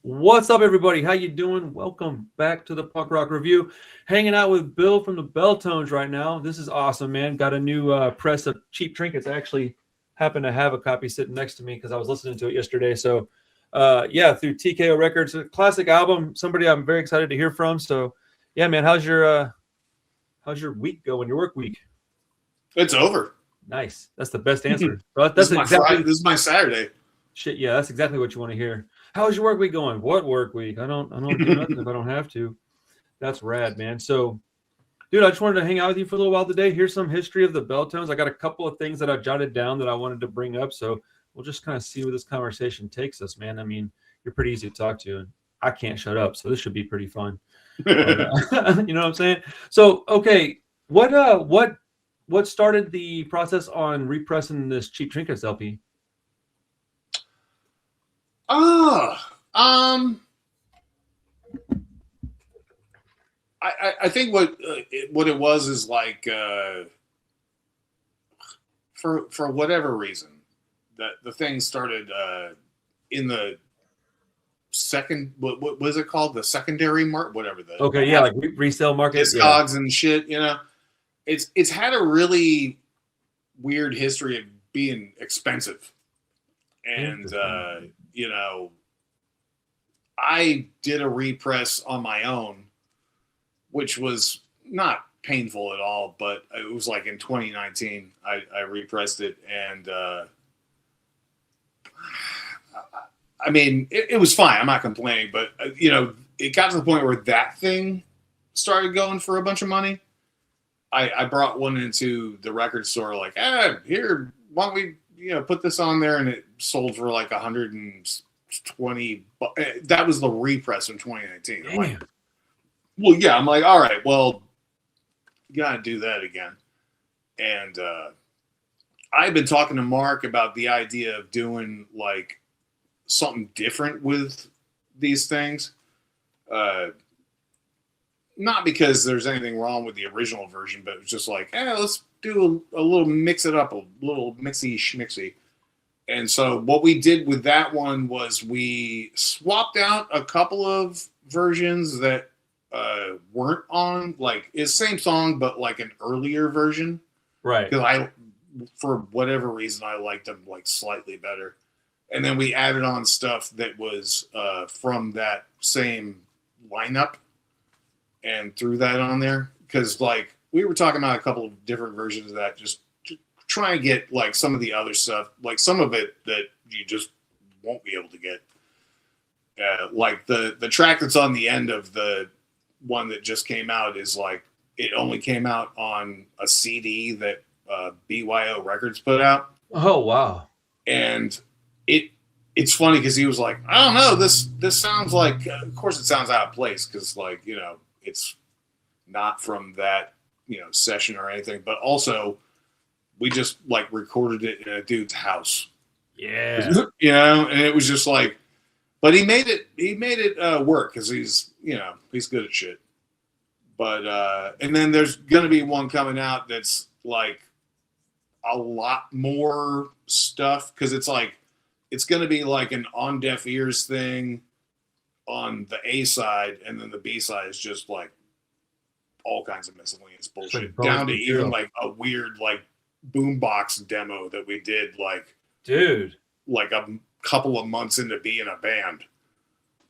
What's up, everybody? How you doing? Welcome back to the Punk Rock Review. Hanging out with Bill from the Beltones right now. This is awesome, man. Got a new press of Cheap Trinkets. I actually happen to have a copy sitting next to me because I was listening to it yesterday. So, yeah, through TKO Records, a classic album. Somebody I'm very excited to hear from. So, yeah, man, how's your week going? Your work week? It's over. Nice. That's the best answer. This That's is my exactly Friday. This is my Saturday. shit. Yeah, that's exactly what you want to hear. How's your work week going? What work week? I don't do nothing if I don't have to. That's rad, man. So, dude, I just wanted to hang out with you for a little while today. Here's some history of the Beltones. I got a couple of things that I jotted down that I wanted to bring up. So we'll just kind of see where this conversation takes us, man. I mean, you're pretty easy to talk to, and I can't shut up, so this should be pretty fun. But, you know what I'm saying? So, okay, what started the process on repressing this Cheap Trinkets LP? I think what it was is like for whatever reason that the thing started in the second what was it called, the secondary market, whatever the Okay, yeah, like resale market, Discogs and shit. You know, it's had a really weird history of being expensive, and you know, I did a repress on my own, which was not painful at all, but it was like in 2019, I repressed it, and I mean, it was fine. I'm not complaining, but you know, it got to the point where that thing started going for a bunch of money. I brought one into the record store, like, here, why don't we, you know, put this on there, and it sold for like 120. That was the repress in 2019. I'm like, well, yeah, I'm like, all right, well, you got to do that again. And I've been talking to Mark about the idea of doing like something different with these things. Not because there's anything wrong with the original version, but it was just like, let's do a little, mix it up, a little mixy schmixy. And so what we did with that one was we swapped out a couple of versions that weren't on, like, it's the same song, but like an earlier version. right? Because for whatever reason, I liked them like slightly better. And then we added on stuff that was from that same lineup and threw that on there. Because like we were talking about a couple of different versions of that, just to try and get like some of the other stuff, like some of it that you just won't be able to get. Like the track that's on the end of the one that just came out is like, it only came out on a CD that BYO Records put out. Oh, wow. And it's funny because he was like, I don't know, this sounds like, of course it sounds out of place because, like, you know, it's not from that, you know, session or anything, but also we just like recorded it in a dude's house. Yeah. You know, and it was just like, but he made it work because he's, you know, he's good at shit. But and then there's gonna be one coming out that's like a lot more stuff because it's like, it's gonna be like an on deaf ears thing on the A side, and then the B side is just like all kinds of miscellaneous bullshit, like down to even like a weird like boombox demo that we did, like, dude, like a couple of months into being a band.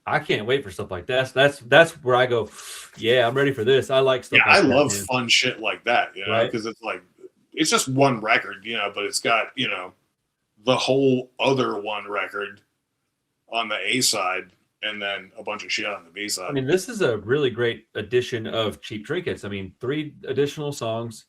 I can't wait for stuff like that. That's where I go, yeah, I'm ready for this. I like stuff. Yeah, like I that, love man. fun shit like that, you know, because it's like, it's just one record, you know, but it's got, you know, the whole other one record on the A side and then a bunch of shit on the B side. I mean, this is a really great addition of Cheap Trinkets. I mean, 3 additional songs,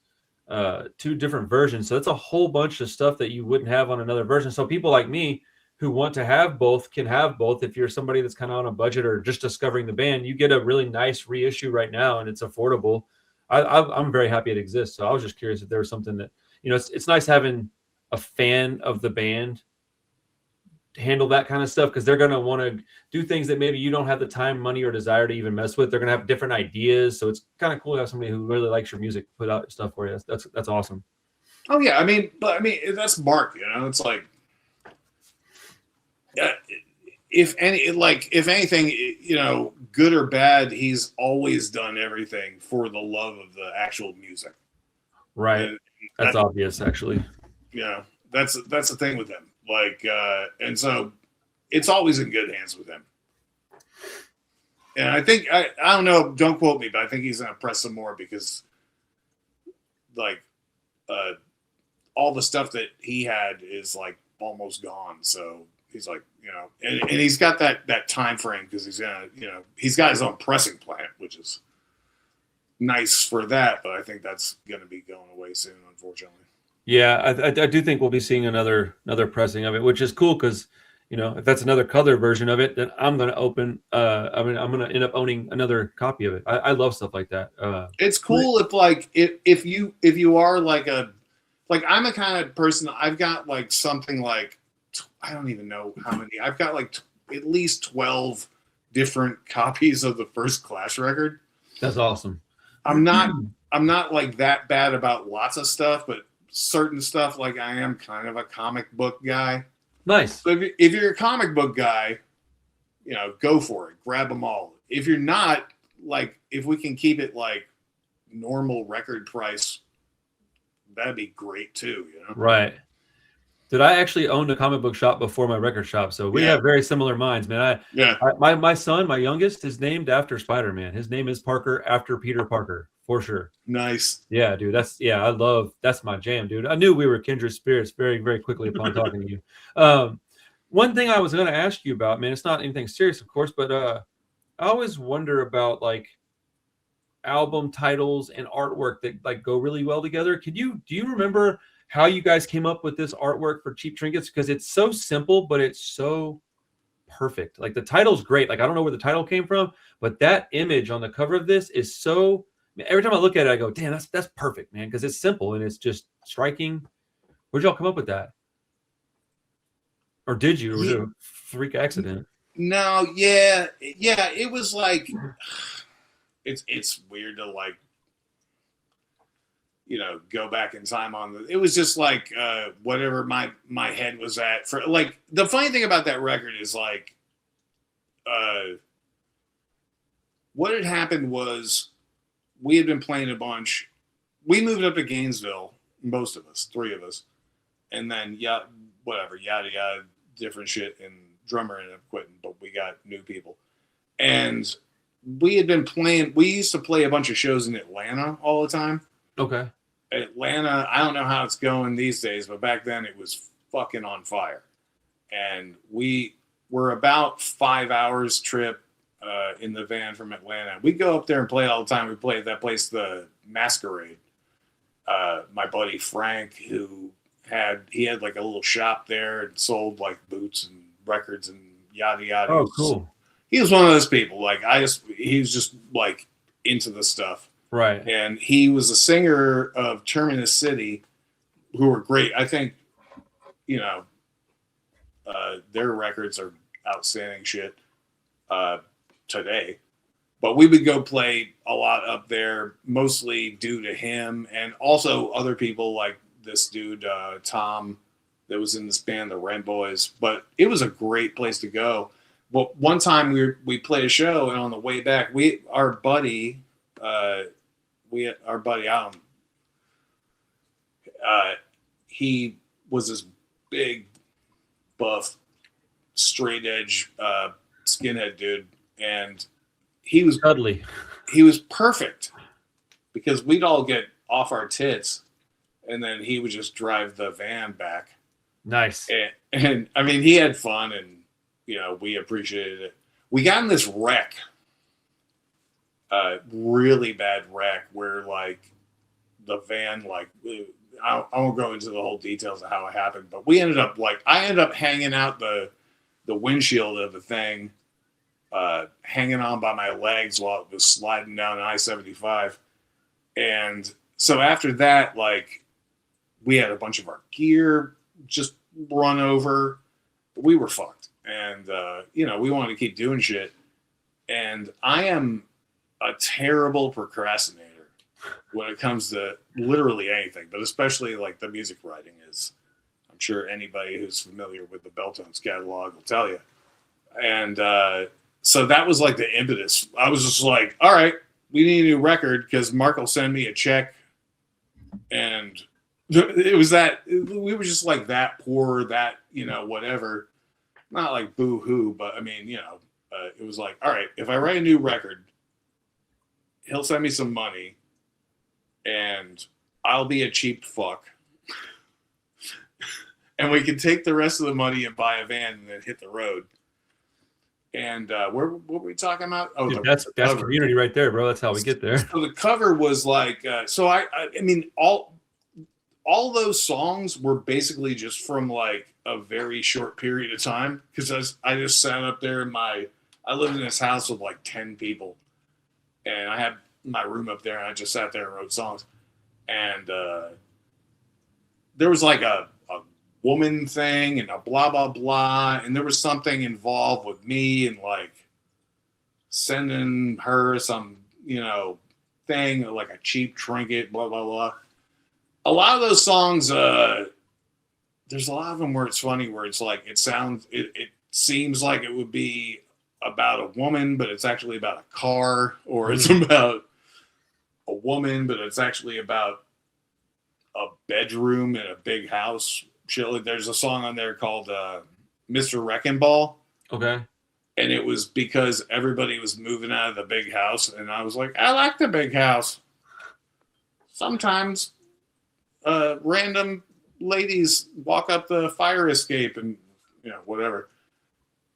2 different versions. So it's a whole bunch of stuff that you wouldn't have on another version. So people like me who want to have both can have both. If you're somebody that's kind of on a budget or just discovering the band, you get a really nice reissue right now, and it's affordable. I'm very happy it exists. So I was just curious if there was something that, you know, it's nice having a fan of the band handle that kind of stuff, because they're going to want to do things that maybe you don't have the time, money, or desire to even mess with. They're going to have different ideas. So it's kind of cool to have somebody who really likes your music put out stuff for you. That's awesome. Oh yeah. I mean, that's Mark, you know, it's like, if anything, you know, good or bad, he's always done everything for the love of the actual music. Right. And That's obvious, actually. you know, that's the thing with him. Like, and so it's always in good hands with him. And I think I don't know, don't quote me, but I think he's gonna press some more because like all the stuff that he had is like almost gone. So he's like, you know, and he's got that time frame because he's gonna, you know, he's got his own pressing plant, which is nice for that, but I think that's gonna be going away soon, unfortunately. Yeah, I do think we'll be seeing another pressing of it, which is cool because, you know, if that's another color version of it, then I'm gonna open. I'm gonna end up owning another copy of it. I love stuff like that. It's cool if like if you are like I'm a kind of person. I've got like something like I don't even know how many. I've got like at least 12 different copies of the first Clash record. That's awesome. I'm not like that bad about lots of stuff, but certain stuff, like I am kind of a comic book guy. Nice. So if you're a comic book guy, you know, go for it. Grab them all. If you're not, like, if we can keep it like normal record price, that'd be great too, you know? Right. Did I actually own a comic book shop before my record shop? So we have very similar minds, man. My son, my youngest, is named after Spider-Man. His name is Parker after Peter Parker, for sure. Nice. Yeah, dude. That's my jam, dude. I knew we were kindred spirits very, very quickly upon talking to you. One thing I was going to ask you about, man, it's not anything serious, of course, but I always wonder about like album titles and artwork that like go really well together. Do you remember how you guys came up with this artwork for Cheap Trinkets? Because it's so simple, but it's so perfect. Like the title's great. Like I don't know where the title came from, but that image on the cover of this is so. Every time I look at it, I go, "Damn, that's perfect, man!" Because it's simple and it's just striking. Where'd y'all come up with that? Or did you? Or was it a freak accident? No, yeah, it was like it's weird to like, you know, go back in time on the. It was just like whatever my head was at for. Like the funny thing about that record is like, what had happened was we had been playing a bunch. We moved up to Gainesville, most of us, 3 of us, and then yada yada, different shit. And drummer ended up quitting, but we got new people, and we had been playing. We used to play a bunch of shows in Atlanta all the time. Okay. Atlanta, I don't know how it's going these days, but back then it was fucking on fire. And we were about 5 hours trip in the van from Atlanta. We'd go up there and play all the time. We played at that place, the Masquerade. My buddy Frank, he had like a little shop there and sold like boots and records and yada yada. Oh, cool. He was one of those people. Like he was just like into the stuff. Right. And he was a singer of Terminus City, who were great. I think, you know, their records are outstanding shit today. But we would go play a lot up there, mostly due to him and also other people like this dude, Tom, that was in this band, the Rent Boys. But it was a great place to go. Well, one time we played a show, and on the way back, our buddy Alan, he was this big, buff, straight edge skinhead dude, and he was cuddly. He was perfect because we'd all get off our tits, and then he would just drive the van back. Nice. And I mean, he had fun, and you know, we appreciated it. We got in this wreck. Really bad wreck where like the van, like I won't go into the whole details of how it happened, but I ended up hanging out the windshield of the thing, hanging on by my legs while it was sliding down I-75. And so after that, like we had a bunch of our gear just run over. We were fucked. And you know, we wanted to keep doing shit. And I am a terrible procrastinator when it comes to literally anything, but especially like the music writing is. I'm sure anybody who's familiar with the Beltones catalog will tell you. And so that was like the impetus. I was just like, all right, we need a new record because Mark will send me a check. And it was that we were just like that poor, that, whatever. Not like boo-hoo, but I mean, it was like, all right, if I write a new record, he'll send me some money and I'll be a cheap fuck. And we can take the rest of the money and buy a van and then hit the road. And what were we talking about? Oh, dude, that's community right there, bro. That's how we get there. So the cover was like, I mean, all those songs were basically just from like a very short period of time because I just sat up there I lived in this house with like 10 people, and I had my room up there, and I just sat there and wrote songs. And there was like a woman thing and a blah, blah, blah. And there was something involved with me and like sending her some, thing, like a cheap trinket, blah, blah, blah. A lot of those songs, there's a lot of them where it's funny, where it's like, it seems like it would be about a woman, but it's actually about a car, or it's about a woman, but it's actually about a bedroom in a big house. There's a song on there called Mr. Wrecking Ball. Okay. And it was because everybody was moving out of the big house. And I was like, I like the big house. Sometimes random ladies walk up the fire escape and, whatever.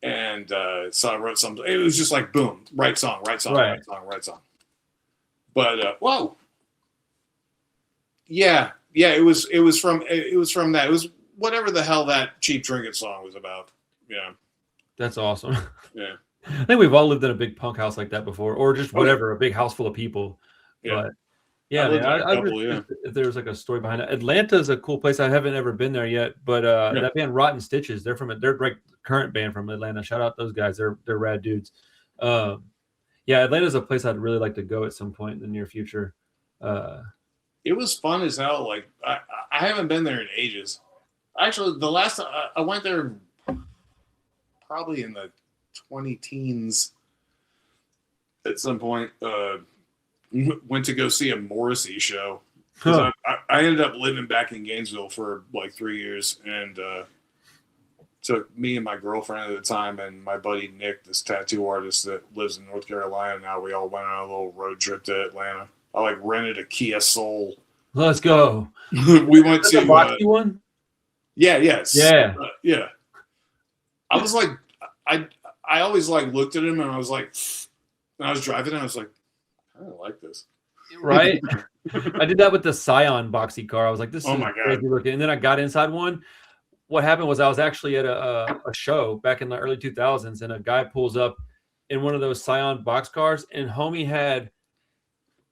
And so I wrote something. It was just like, boom, right song. But, whoa. Yeah, it was from that. It was whatever the hell that Cheap Trinket song was about. Yeah. That's awesome. Yeah. I think we've all lived in a big punk house like that before, or just whatever, a big house full of people. Yeah. But yeah, if there's like a story behind it. Atlanta is a cool place. I haven't ever been there yet, but that band Rotten Stitches, they're like current band from Atlanta. Shout out those guys. They're rad dudes. Yeah, Atlanta's a place I'd really like to go at some point in the near future. It was fun as hell. Like I haven't been there in ages. Actually, the last time I went there, probably in the 20 teens. At some point, went to go see a Morrissey show. I ended up living back in Gainesville for like 3 years, and took me and my girlfriend at the time and my buddy Nick, this tattoo artist that lives in North Carolina now. We all went on a little road trip to Atlanta. I like rented a Kia Soul. Let's go. We went to the boxy one. Yeah. Yes. Yeah. Yeah. I was like, I always like looked at him and I was like, when I was driving, I was like, I don't like this. Right. I did that with the Scion boxy car. I was like, this is my God. crazy looking. And then I got inside one. What happened was I was actually at a show back in the early 2000s, and a guy pulls up in one of those Scion box cars, and homie had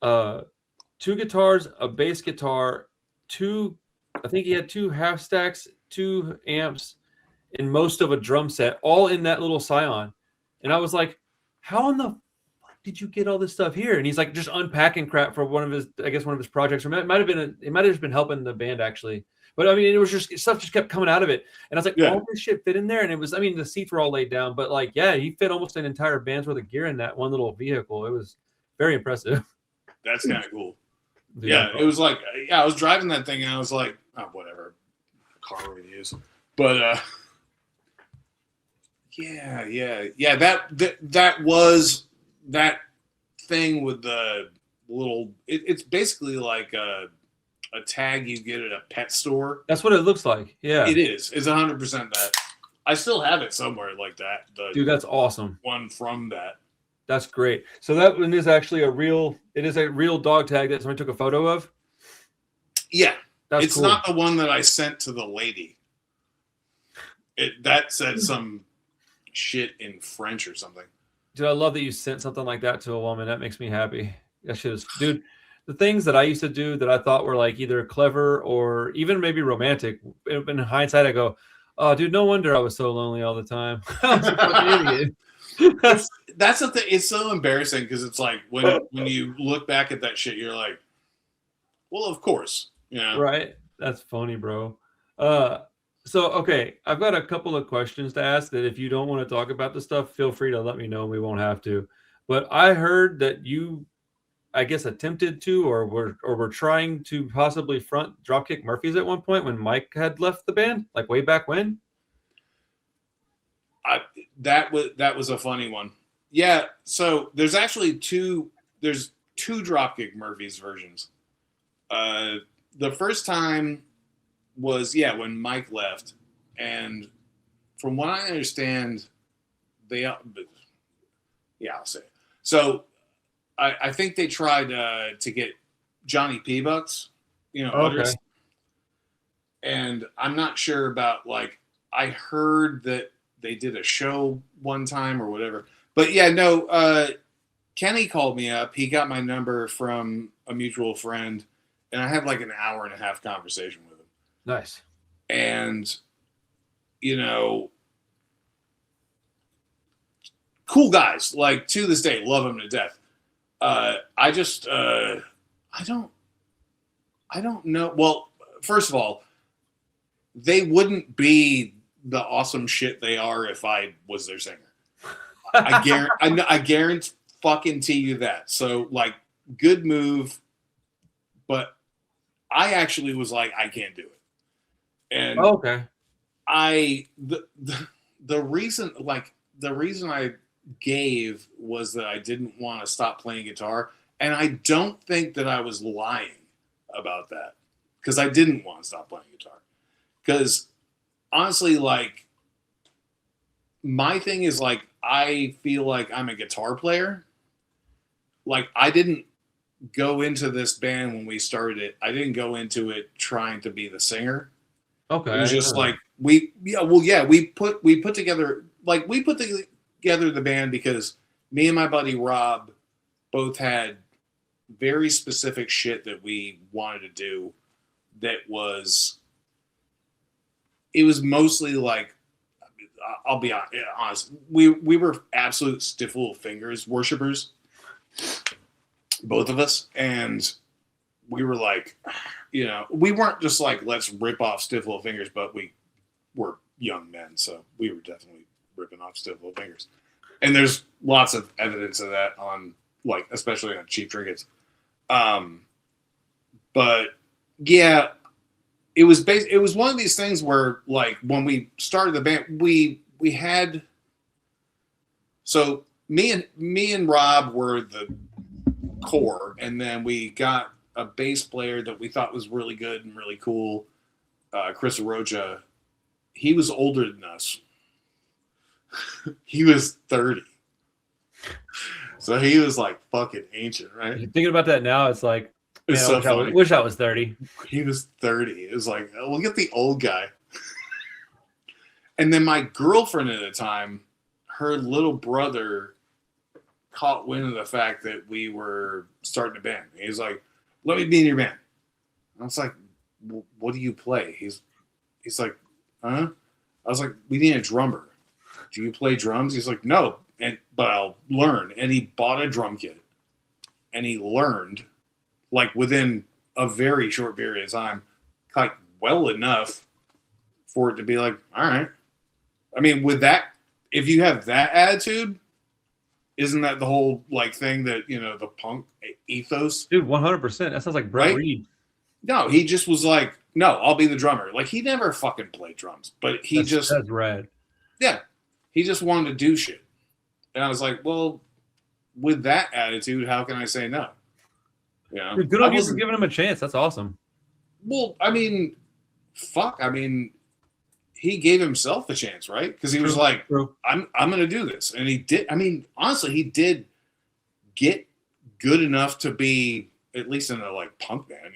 2 guitars, a bass guitar, I think he had 2 half stacks, 2 amps, and most of a drum set, all in that little Scion. And I was like, how in the fuck did you get all this stuff here? And he's like just unpacking crap for one of his projects. Or it might have just been helping the band actually. But I mean, it was just stuff just kept coming out of it. And I was like, all this shit fit in there. And it was, I mean, the seats were all laid down, but like, yeah, he fit almost an entire band's worth of gear in that one little vehicle. It was very impressive. That's kind of cool. Yeah, it was like, I was driving that thing and I was like, oh, whatever, car reviews. But yeah. That was that thing with the little. It's basically like a tag you get at a pet store. That's what it looks like. Yeah, it is. It's 100% that. I still have it somewhere like that. Dude, that's awesome. One from that. That's great. So that one is actually a real dog tag that somebody took a photo of. Yeah, it's cool. Not the one that I sent to the lady. That said some shit in French or something. Dude, I love that you sent something like that to a woman. That makes me happy. That shit is, dude. The things that I used to do that I thought were like either clever or even maybe romantic. In hindsight, I go, "Oh, dude, no wonder I was so lonely all the time." I was a fucking idiot. That's the thing. It's so embarrassing because it's like when you look back at that shit, you're like, "Well, of course." Yeah. Right. That's funny, bro. So, okay, I've got a couple of questions to ask that if you don't want to talk about the stuff, feel free to let me know. We won't have to. But I heard that you, I guess, attempted to or were trying to possibly front Dropkick Murphys at one point when Mike had left the band, like way back when. I that was a funny one. Yeah, so there's actually two Dropkick Murphys versions. The first time was when Mike left, and from what I understand, they I'll say it. So I think they tried to get Johnny P. Bucks, Okay. Utters, and I'm not sure about like I heard that they did a show one time or whatever, but yeah, no. Kenny called me up. He got my number from a mutual friend, and I had like an hour and a half conversation with him. Nice. And cool guys, like to this day, love him to death. I just I don't know. Well, first of all, they wouldn't be the awesome shit they are if I was their singer. I guarantee fucking you that. So like, good move, but I actually was like, I can't do it. And Okay. the reason I gave was that I didn't want to stop playing guitar, and I don't think that I was lying about that, because I didn't want to stop playing guitar. Because honestly, like, my thing is like, I feel like I'm a guitar player. Like, I didn't go into this band when we started it. I didn't go into it trying to be the singer. Okay. It was just like we put together the band because me and my buddy Rob both had very specific shit that we wanted to do. It was mostly like, I'll be honest, we were absolute stiff little fingers worshipers, both of us, and we were like, we weren't just like, let's rip off stiff little fingers, but we were young men, so we were definitely ripping off stiff little fingers. And there's lots of evidence of that on, like, especially on Cheap Trinkets. But yeah, it was one of these things where, like, when we started the band, we had, so me and Rob were the core, and then we got a bass player that we thought was really good and really cool, Chris Arocha. He was older than us. He was 30. So he was like fucking ancient, right? Thinking about that now, it's like, it's man, so I funny. wish I was 30. He was 30. It was like, oh, look at the old guy. And then my girlfriend at the time, her little brother caught wind of the fact that we were starting a band. He was like, let me be in your band. I was like, what do you play? He's like, huh? I was like, we need a drummer. Do you play drums? He's like, no, but I'll learn. And he bought a drum kit, and he learned, like, within a very short period of time, like, well enough for it to be like, all right. I mean, with that, if you have that attitude, isn't that the whole, like, thing that, the punk ethos? Dude, 100%. That sounds like Brett Right? Reed. No, he just was like, no, I'll be the drummer. Like, he never fucking played drums, but That's rad. Yeah, he just wanted to do shit. And I was like, well, with that attitude, how can I say no? Dude, good on you for giving him a chance. That's awesome. Well, I mean, fuck. I mean, he gave himself a chance, right? Because he was like, I'm going to do this. And he did. I mean, honestly, he did get good enough to be at least in a, like, punk band,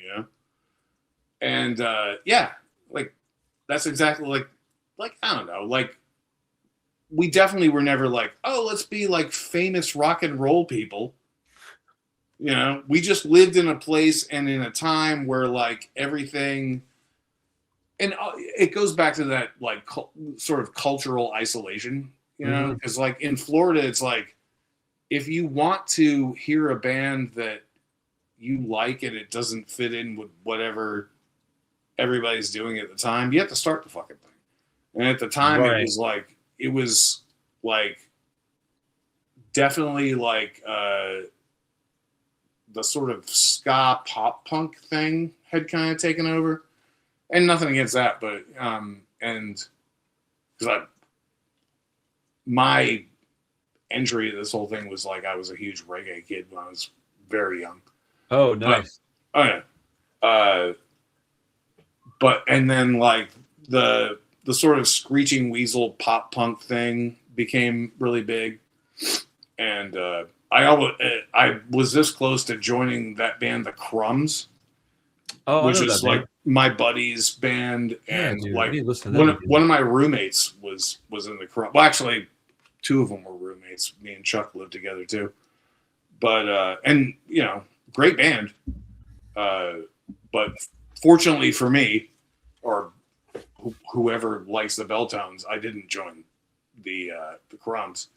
And yeah, like, that's exactly like, I don't know, like, we definitely were never like, oh, let's be like famous rock and roll people. We just lived in a place and in a time where, like, everything, and it goes back to that, like, sort of cultural isolation, because like in Florida, it's like, if you want to hear a band that you like and it doesn't fit in with whatever everybody's doing at the time, you have to start the fucking thing. And at the time, Right. it was like definitely like the sort of ska pop punk thing had kind of taken over. And nothing against that, but and because my entry to this whole thing was like I was a huge reggae kid when I was very young. Oh, nice. Oh yeah. But and then like the sort of screeching weasel pop punk thing became really big, and I was this close to joining that band, the Crumbs, which is like my buddy's band, and dude, like one of my roommates was in the Crumbs. Well, actually, two of them were roommates. Me and Chuck lived together too. But and you know, great band. But fortunately for me, or whoever likes the Beltones, I didn't join the Crumbs,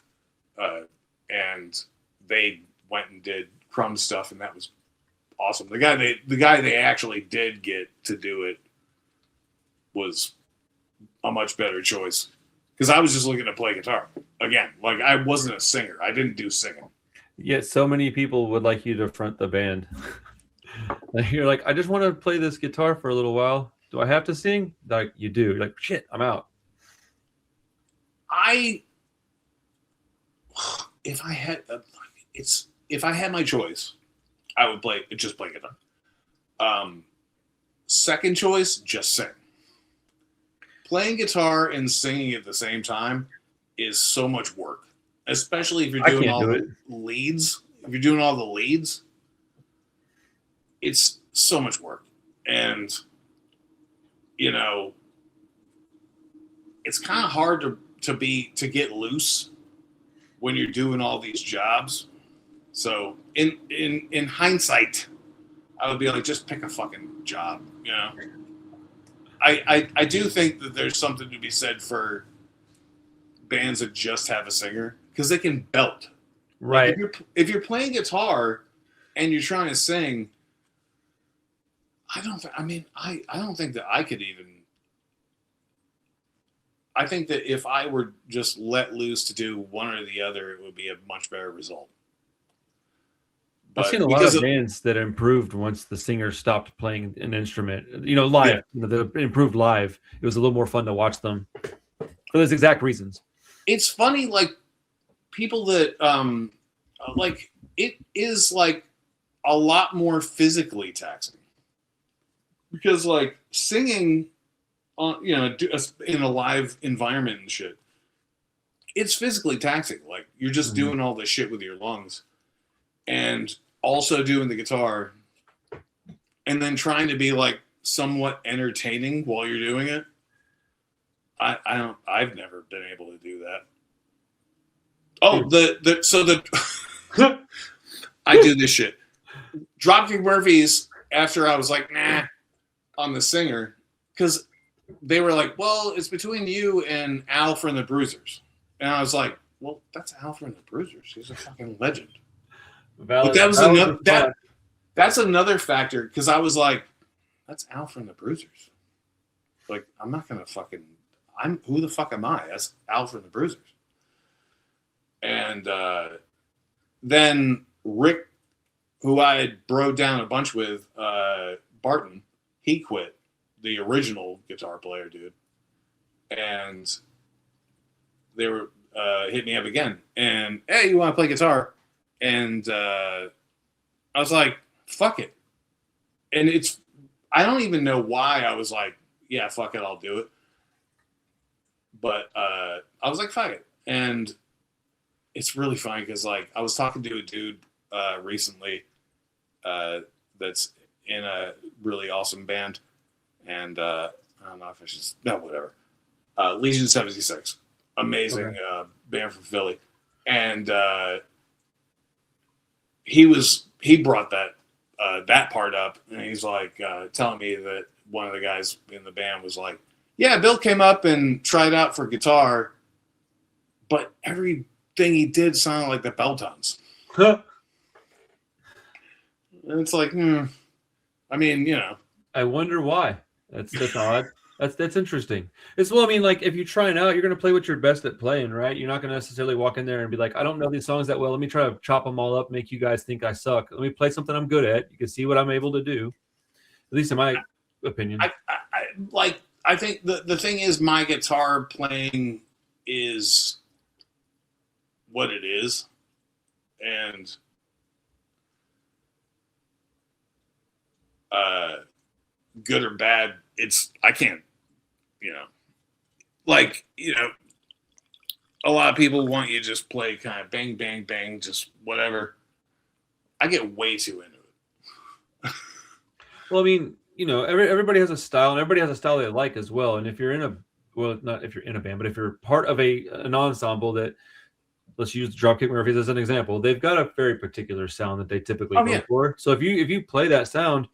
and they went and did Crumbs stuff, and that was awesome. The guy they actually did get to do it was a much better choice, because I was just looking to play guitar again. Like I wasn't a singer. I didn't do singing. Yet so many people would like you to front the band. You're like, I just want to play this guitar for a little while. Do I have to sing? Like, you do. You're like, shit, I'm out. If I had my choice, I would just play guitar. Second choice, just sing. Playing guitar and singing at the same time is so much work, especially if you're doing all the leads. If you're doing all the leads, it's so much work. And, you know, it's kind of hard to get loose when you're doing all these jobs. So in hindsight, I would be like, just pick a fucking job, you know? I do think that there's something to be said for bands that just have a singer, because they can belt. Right. Like if you're playing guitar and you're trying to sing, I don't think that I could even. I think that if I were just let loose to do one or the other, it would be a much better result. I've seen a lot of bands that improved once the singer stopped playing an instrument. You know, live. Yeah. You know, they improved live. It was a little more fun to watch them for those exact reasons. It's funny, like people that like it is like a lot more physically taxing, because like singing on, you know, in a live environment and shit, it's physically taxing. Like you're just doing all this shit with your lungs, and also doing the guitar, and then trying to be like somewhat entertaining while you're doing it. I've never been able to do that. Oh, I do this shit. Dropkick Murphys, after I was like, nah, on the singer, because they were like, well, it's between you and Al from the Bruisers. And I was like, well, that's Al from the Bruisers. He's a fucking legend. But that was that's another factor, because I was like, that's Al from the Bruisers. Like, I'm not gonna fucking. Who the fuck am I? That's Al from the Bruisers. And then Rick, who I had broed down a bunch with, Barton, he quit, the original guitar player dude, and they were hit me up again, and hey, you want to play guitar? And I was like, fuck it. And I don't even know why I was like, yeah, fuck it, I'll do it. But I was like, fuck it. And it's really funny, because like I was talking to a dude recently that's in a really awesome band, and I don't know if I should, no, whatever. Legion 76, amazing band from Philly, and he brought that part up, and he's like telling me that one of the guys in the band was like, yeah, Bill came up and tried out for guitar, but everything he did sounded like the Beltones. And it's like, I mean, you know. I wonder why. That's odd. That's interesting. It's well, I mean, like if you try it out, you're gonna play what you're best at playing, right? You're not gonna necessarily walk in there and be like, I don't know these songs that well. Let me try to chop them all up, make you guys think I suck. Let me play something I'm good at. You can see what I'm able to do. At least in my opinion. I think the thing is, my guitar playing is what it is, and good or bad, I can't, like, a lot of people want you to just play kind of bang, bang, bang, just whatever. I get way too into it. Well, I mean, everybody has a style, and everybody has a style they like as well. And if you're in not if you're in a band, but if you're part of an ensemble that, let's use Dropkick Murphys as an example, they've got a very particular sound that they typically go for. So if you play that sound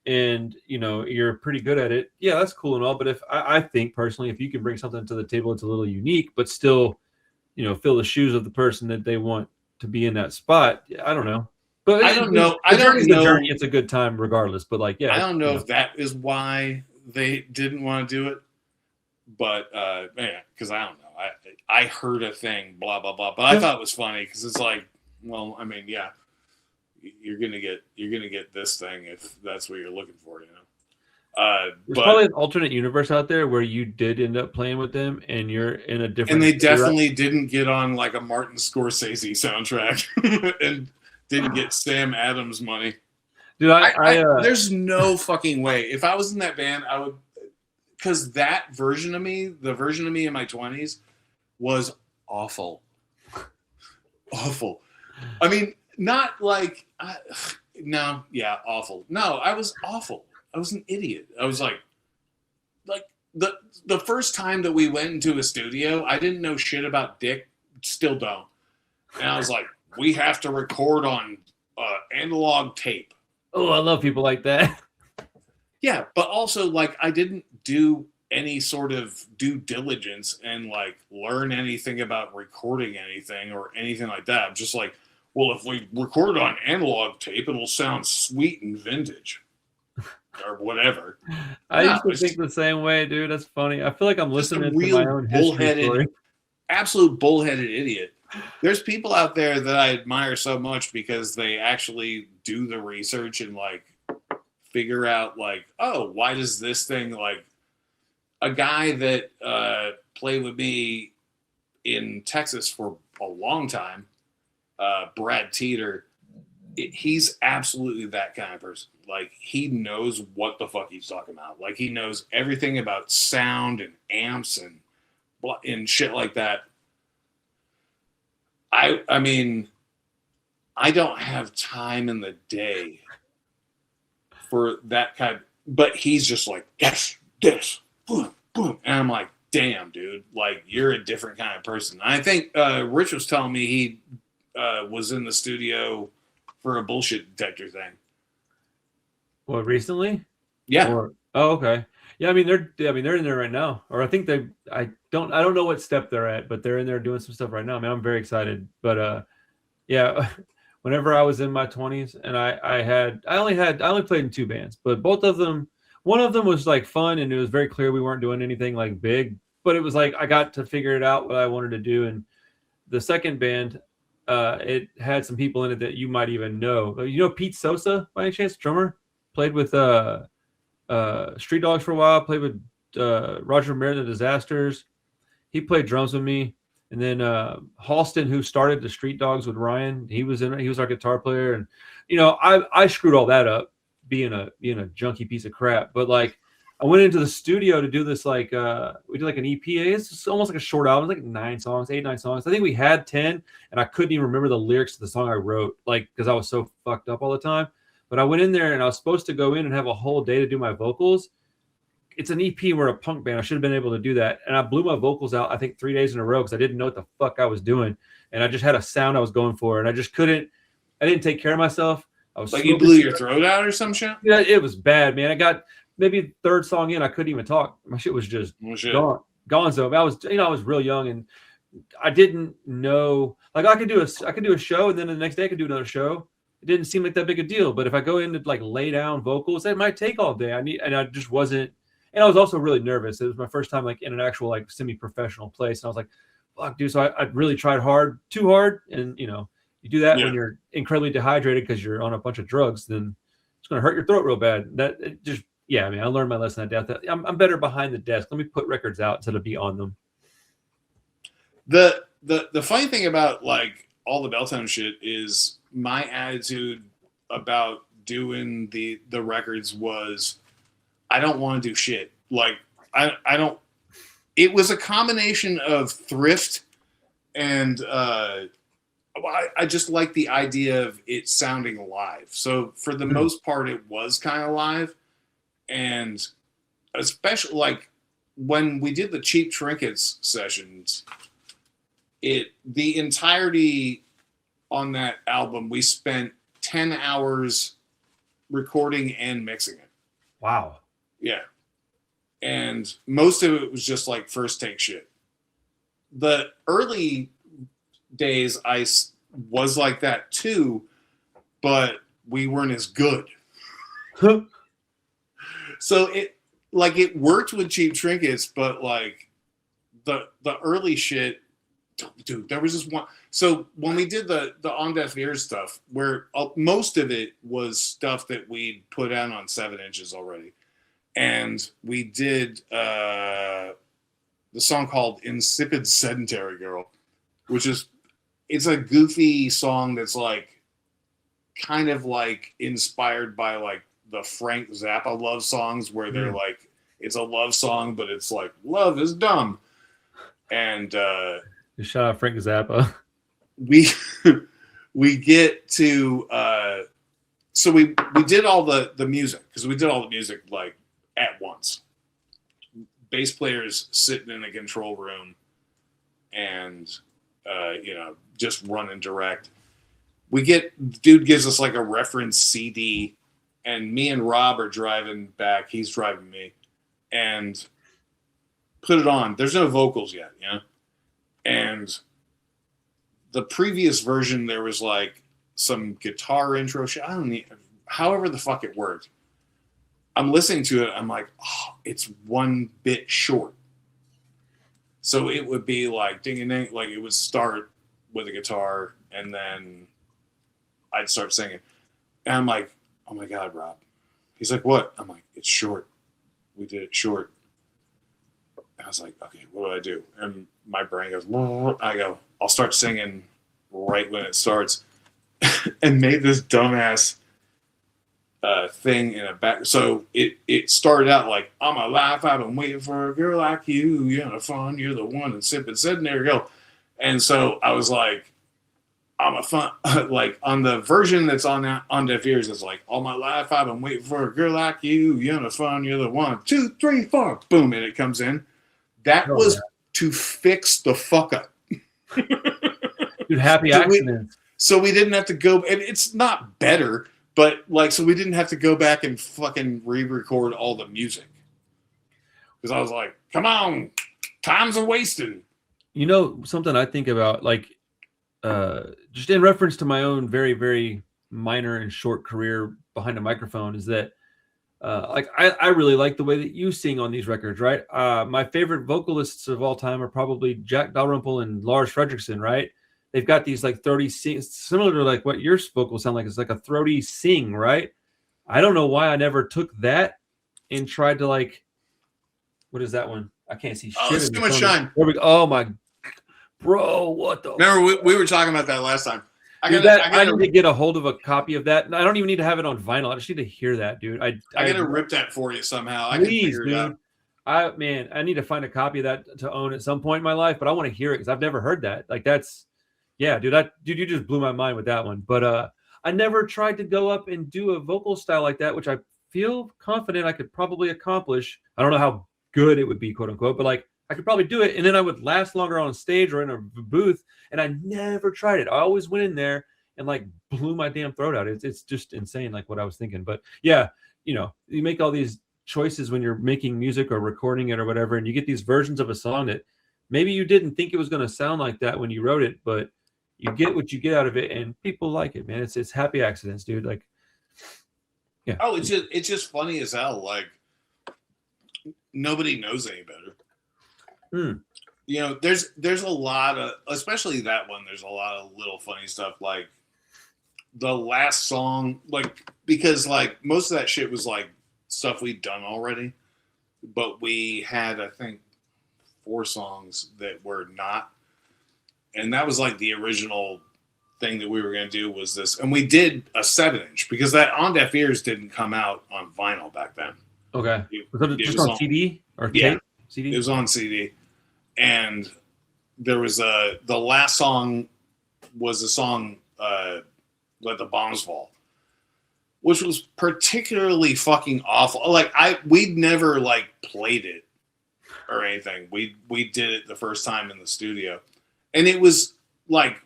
and you're pretty good at it, yeah, that's cool and all. But if I think personally, if you can bring something to the table that's a little unique, but still, fill the shoes of the person that they want to be in that spot, I don't know. But I don't know. The journey. It's a good time regardless. But like, yeah, I don't know if that is why they didn't want to do it. But because I don't know. I heard a thing, blah blah blah. But I thought it was funny because it's like, well, I mean, yeah, you're gonna get this thing if that's what you're looking for, There's probably an alternate universe out there where you did end up playing with them, and you're in a different. And they definitely didn't get on like a Martin Scorsese soundtrack, and didn't get Sam Adams money. Dude, there's no fucking way. If I was in that band, I would, because that version of me, the version of me in my 20s, was awful. Awful. I mean, not like, awful. No, I was awful. I was an idiot. I was like the first time that we went into a studio, I didn't know shit about Dick, still don't. And I was like, we have to record on analog tape. Oh, I love people like that. Yeah, but also like I didn't do any sort of due diligence and like learn anything about recording anything or anything like that. I'm just like, well, if we record it on analog tape, it'll sound sweet and vintage or whatever. I used to think the same way, dude. That's funny. I feel like I'm listening to my own history story. Absolute bullheaded idiot. There's people out there that I admire so much because they actually do the research and like figure out like, oh, why does this thing, like a guy that played with me in Texas for a long time, Brad Teeter, he's absolutely that kind of person. Like he knows what the fuck he's talking about. Like he knows everything about sound and amps and shit like that. I mean, I don't have time in the day for that kind of, but he's just like, yes, this, boom, boom. And I'm like, damn, dude, like you're a different kind of person. I think Rich was telling me he was in the studio for a bullshit detector thing. What, recently? Yeah. Oh, okay. Yeah, I mean they're in there right now. Or I think I don't know what step they're at, but they're in there doing some stuff right now. I mean, I'm very excited. But yeah, whenever I was in my 20s and I only played in 2 bands, but both of them, one of them was like fun and it was very clear we weren't doing anything like big, but it was like I got to figure it out what I wanted to do. And the second band, it had some people in it that you might even know. You know Pete Sosa by any chance, drummer? Played with Street Dogs for a while, played with Roger Romero and the Disasters. He played drums with me. And then Halston, who started the Street Dogs with Ryan, he was our guitar player. And I screwed all that up being a junky piece of crap. But like I went into the studio to do this, like we did like an EP. It's almost like a short album, like 9 songs. I think we had 10, and I couldn't even remember the lyrics to the song I wrote, like because I was so fucked up all the time. But I went in there and I was supposed to go in and have a whole day to do my vocals. It's an EP. We're a punk band. I should have been able to do that. And I blew my vocals out, I think 3 days in a row because I didn't know what the fuck I was doing. And I just had a sound I was going for. And I just couldn't, I didn't take care of myself. I was like you blew your throat out or some shit? Yeah, it was bad, man. I got maybe 3rd song in, I couldn't even talk. My shit was just gone. So I was real young and I didn't know, like I could do a show and then the next day I could do another show. It didn't seem like that big a deal. But if I go in to like lay down vocals, that might take all day. I just wasn't. And I was also really nervous. It was my first time like in an actual like semi-professional place. And I was like, fuck, dude. So I really tried too hard. And, you do that when you're incredibly dehydrated because you're on a bunch of drugs, then it's going to hurt your throat real bad. I learned my lesson at death. I'm better behind the desk. Let me put records out instead of be on them. The funny thing about like all the Beltone shit is my attitude about doing the records was I don't want to do shit. Like I don't. It was a combination of thrift and I just like the idea of it sounding live. So for the most part, it was kind of live, and especially like when we did the Cheap Trinkets sessions, the entirety on that album, we spent 10 hours recording and mixing it. Wow. Yeah. And most of it was just like first take shit. The early days I was like that too, but we weren't as good. So it worked with Cheap Trinkets, but like the early shit, dude, there was this one. So when we did the On Deaf Ears stuff, where most of it was stuff that we'd put out on 7 inches already. And we did the song called Insipid Sedentary Girl, which it's a goofy song that's like kind of like inspired by like the Frank Zappa love songs where they're like, it's a love song, but it's like, love is dumb. And shout out Frank Zappa. We get to so we did all the music, because we did all the music like at once. Bass players sitting in a control room and just running direct. Dude gives us like a reference CD, and me and Rob are driving back. He's driving me, and put it on. There's no vocals yet, and the previous version there was like some guitar intro shit. I don't need, however the fuck it worked. I'm listening to it. I'm like, oh, it's one bit short. So it would be like ding and ding, like it would start with a guitar and then I'd start singing. And I'm like, oh my God, Rob. He's like, what? I'm like, it's short. We did it short. And I was like, okay, what do I do? And my brain goes, I go, I'll start singing right when it starts. And made this dumbass thing in a back. So it started out like, I'm alive, I've been waiting for a girl like you. You're the fun, you're the one, and sip and said, and there you go. And so I was like, I'm a fun, like on the version that's on Deaf Ears, it's like, all my life I've been waiting for a girl like you. You're the fun, you're the 1, 2, 3, 4. Boom, and it comes in. That was to fix the fuck up. Dude, happy accidents. So we didn't have to go, and it's not better, but like, so we didn't have to go back and fucking re-record all the music. Because I was like, come on, time's a wasting. Something I think about, like, just in reference to my own very, very minor and short career behind a microphone, is that like I really like the way that you sing on these records, right? My favorite vocalists of all time are probably Jack Dalrymple and Lars Fredriksson, right? They've got these like 30 sings, similar to like what your vocals sound like. It's like a throaty sing, right? I don't know why I never took that and tried to like, what is that one? I can't see shit. Oh, it's Too Much Shine. There we go. Oh my, bro, what the? Remember we were talking about that last time. I need to get a hold of a copy of that. I don't even need to have it on vinyl. I just need to hear that, dude. I gotta rip that for you somehow. I please, can figure it out. I need to find a copy of that to own at some point in my life, but I want to hear it because I've never heard that. Like that's, yeah, dude. You just blew my mind with that one. But I never tried to go up and do a vocal style like that, which I feel confident I could probably accomplish. I don't know how good it would be, quote unquote, but like I could probably do it, and then I would last longer on stage or in a booth. And I never tried it. I always went in there and like blew my damn throat out. It's just insane, like what I was thinking. But yeah, you make all these choices when you're making music or recording it or whatever, and you get these versions of a song that maybe you didn't think it was going to sound like that when you wrote it, but you get what you get out of it, and people like it, man. It's happy accidents, dude. Like, yeah. Oh, it's just funny as hell. Like nobody knows any better. Hmm. You know, there's a lot of, especially that one, there's a lot of little funny stuff, like the last song, like, because like most of that shit was like stuff we'd done already, but we had, I think, 4 songs that were not, and that was like the original thing that we were going to do was this, and we did a 7-inch because that On Deaf Ears didn't come out on vinyl back then. Okay. Was it just on CD or yeah, tape? CD? It was on CD, and there was the last song was the song Let the Bombs Fall, which was particularly fucking awful. Like we'd never like played it or anything. We did it the first time in the studio, and it was like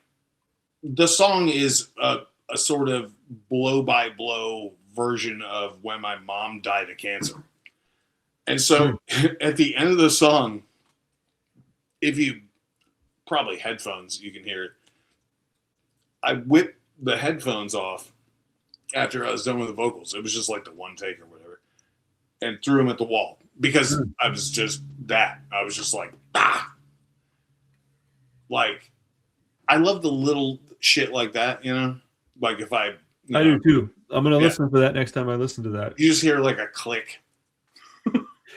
the song is a sort of blow by blow version of When My Mom Died of Cancer. And so at the end of the song, if you probably headphones, you can hear it. I whipped the headphones off after I was done with the vocals. It was just like the one take or whatever, and threw them at the wall because I was just that. I was just like, ah. Like, I love the little shit like that, you know? Like if I do too. I'm going to listen for that next time I listen to that. You just hear like a click.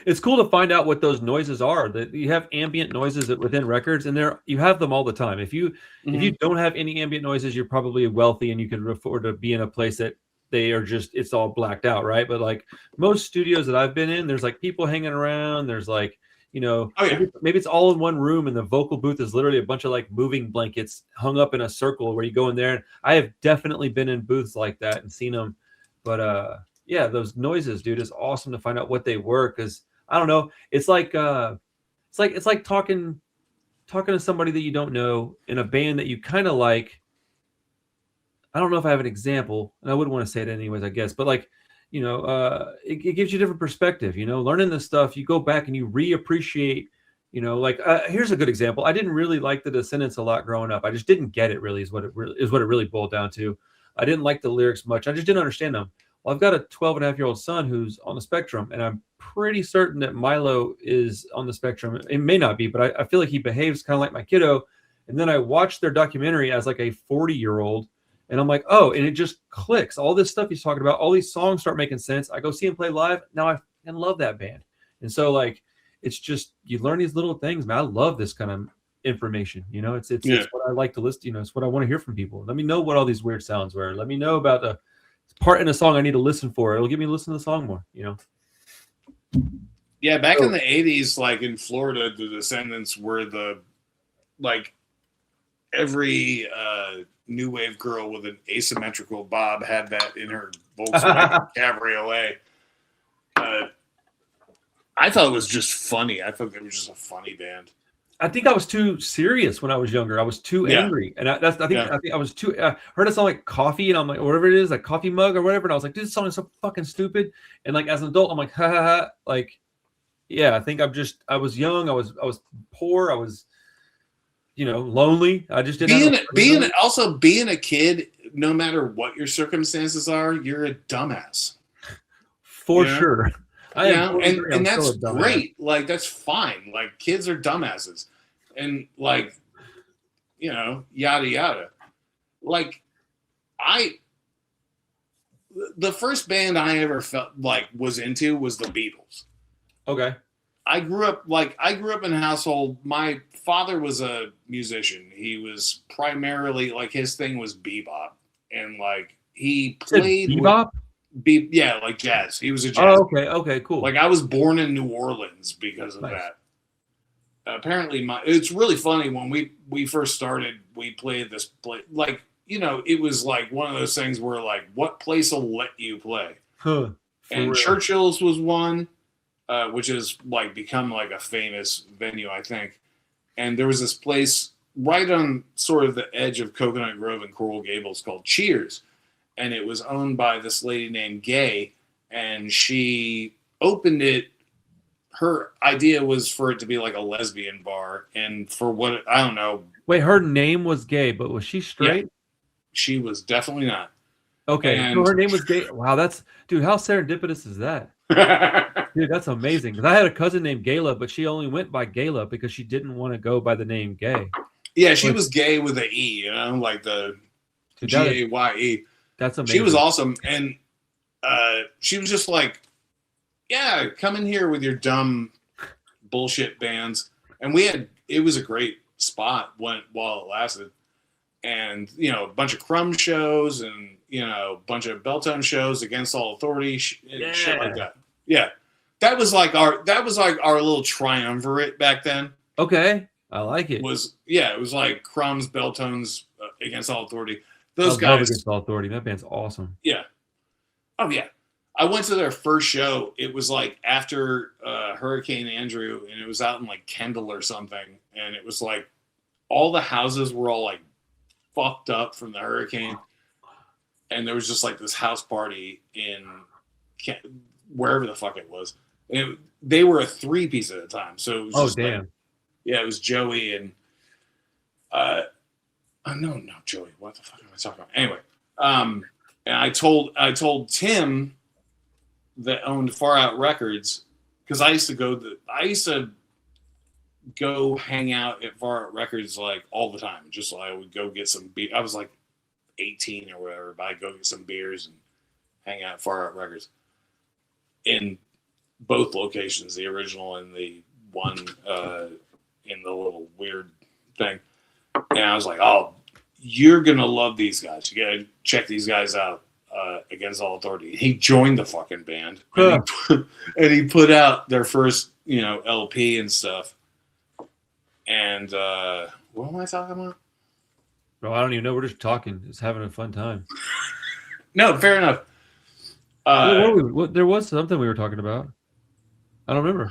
It's cool to find out what those noises are. That you have ambient noises within records, and you have them all the time. If you don't have any ambient noises, you're probably wealthy and you can afford to be in a place that they are just, it's all blacked out, right? But like most studios that I've been in, there's like people hanging around. There's like, you know, maybe it's all in one room, and the vocal booth is literally a bunch of like moving blankets hung up in a circle where you go in there. I have definitely been in booths like that and seen them, but yeah, those noises, dude, it's awesome to find out what they were, because I don't know. It's like talking to somebody that you don't know in a band that you kind of like. I don't know if I have an example, and I wouldn't want to say it anyways, I guess, but like, you know, it gives you a different perspective, you know, learning this stuff, you go back and you reappreciate, you know, like, here's a good example. I didn't really like the Descendants a lot growing up. I just didn't get it really is what it really boiled down to. I didn't like the lyrics much. I just didn't understand them. Well, I've got a 12-and-a-half-year-old son who's on the spectrum, and I'm pretty certain that Milo is on the spectrum. It may not be, but I feel like he behaves kind of like my kiddo. And then I watched their documentary as like a 40-year-old, and I'm like, oh, and it just clicks. All this stuff he's talking about, all these songs start making sense. I go see him play live. Now I love that band. And so like, it's just, you learn these little things, man. I love this kind of information. You know, it's what I like to listen. You know, it's what I want to hear from people. Let me know what all these weird sounds were. Let me know about the part in a song I need to listen for. It'll get me to listen to the song more, you know? Yeah. Back in the 80s, like in Florida, the Descendants were every new wave girl with an asymmetrical bob had that in her Volkswagen Cabriolet. I thought it was just funny. I thought they were just a funny band. I think I was too serious when I was younger. I was too angry, and I think I was too. Heard a song like Coffee, and I'm like, whatever it is, like Coffee Mug or whatever, and I was like, dude, this song is so fucking stupid. And like as an adult, I'm like, ha ha ha. Like, yeah, I think I was young, I was poor, I was, you know, lonely. I just didn't being a kid. No matter what your circumstances are, you're a dumbass. For sure. And that's great. Like, that's fine. Like, kids are dumbasses. And, like, you know, yada, yada. Like, the first band I ever felt like was into was the Beatles. Okay. I grew up in a household. My father was a musician. He was primarily, like, his thing was bebop. And, like, he played bebop? Like jazz. He was a jazz. Oh, okay, cool. Like, I was born in New Orleans because of that. Apparently, it's really funny when we first started. We played this play, like, you know, it was like one of those things where like, what place will let you play? And real. Churchill's was one, which has like become like a famous venue, I think. And there was this place right on sort of the edge of Coconut Grove and Coral Gables called Cheers. And it was owned by this lady named Gay, and she opened it. Her idea was for it to be like a lesbian bar, and for what, I don't know. Wait, her name was Gay, but was she straight? Yeah, she was definitely not. Okay, so her name was Gay. Wow, dude, how serendipitous is that? Dude, that's amazing. Because I had a cousin named Gayla, but she only went by Gayla because she didn't want to go by the name Gay. Yeah, she was gay with an E, like the Gaye. That's amazing. She was awesome, and she was just like, "Yeah, come in here with your dumb bullshit bands." And it was a great spot while it lasted, and a bunch of Crumb shows, and a bunch of Beltone shows, Against All Authority, shit like that. Yeah, that was like our little triumvirate back then. Okay, I like it. It was like Crumbs, Beltones, Against All Authority. Those guys. Against All Authority. That band's awesome. Yeah. Oh yeah. I went to their first show. It was like after Hurricane Andrew, and it was out in like Kendall or something. And it was like all the houses were all like fucked up from the hurricane. And there was just like this house party in wherever the fuck it was. And they were a 3-piece at the time. So it was just damn. Like, yeah, it was Joey and no, Joey. What the fuck am I talking about? Anyway, and I told Tim that owned Far Out Records, because I used to go hang out at Far Out Records like all the time. Just like I would go get some beer. I was like 18 or whatever, but I'd go get some beers and hang out at Far Out Records in both locations, the original and the one in the little weird thing. And I was like, "Oh, you're gonna love these guys. You gotta check these guys out." Against All Authority. He joined the fucking band, and he put out their first, LP and stuff. And what am I talking about? Bro, I don't even know. We're just talking. Just having a fun time. No, fair enough. There was something we were talking about. I don't remember.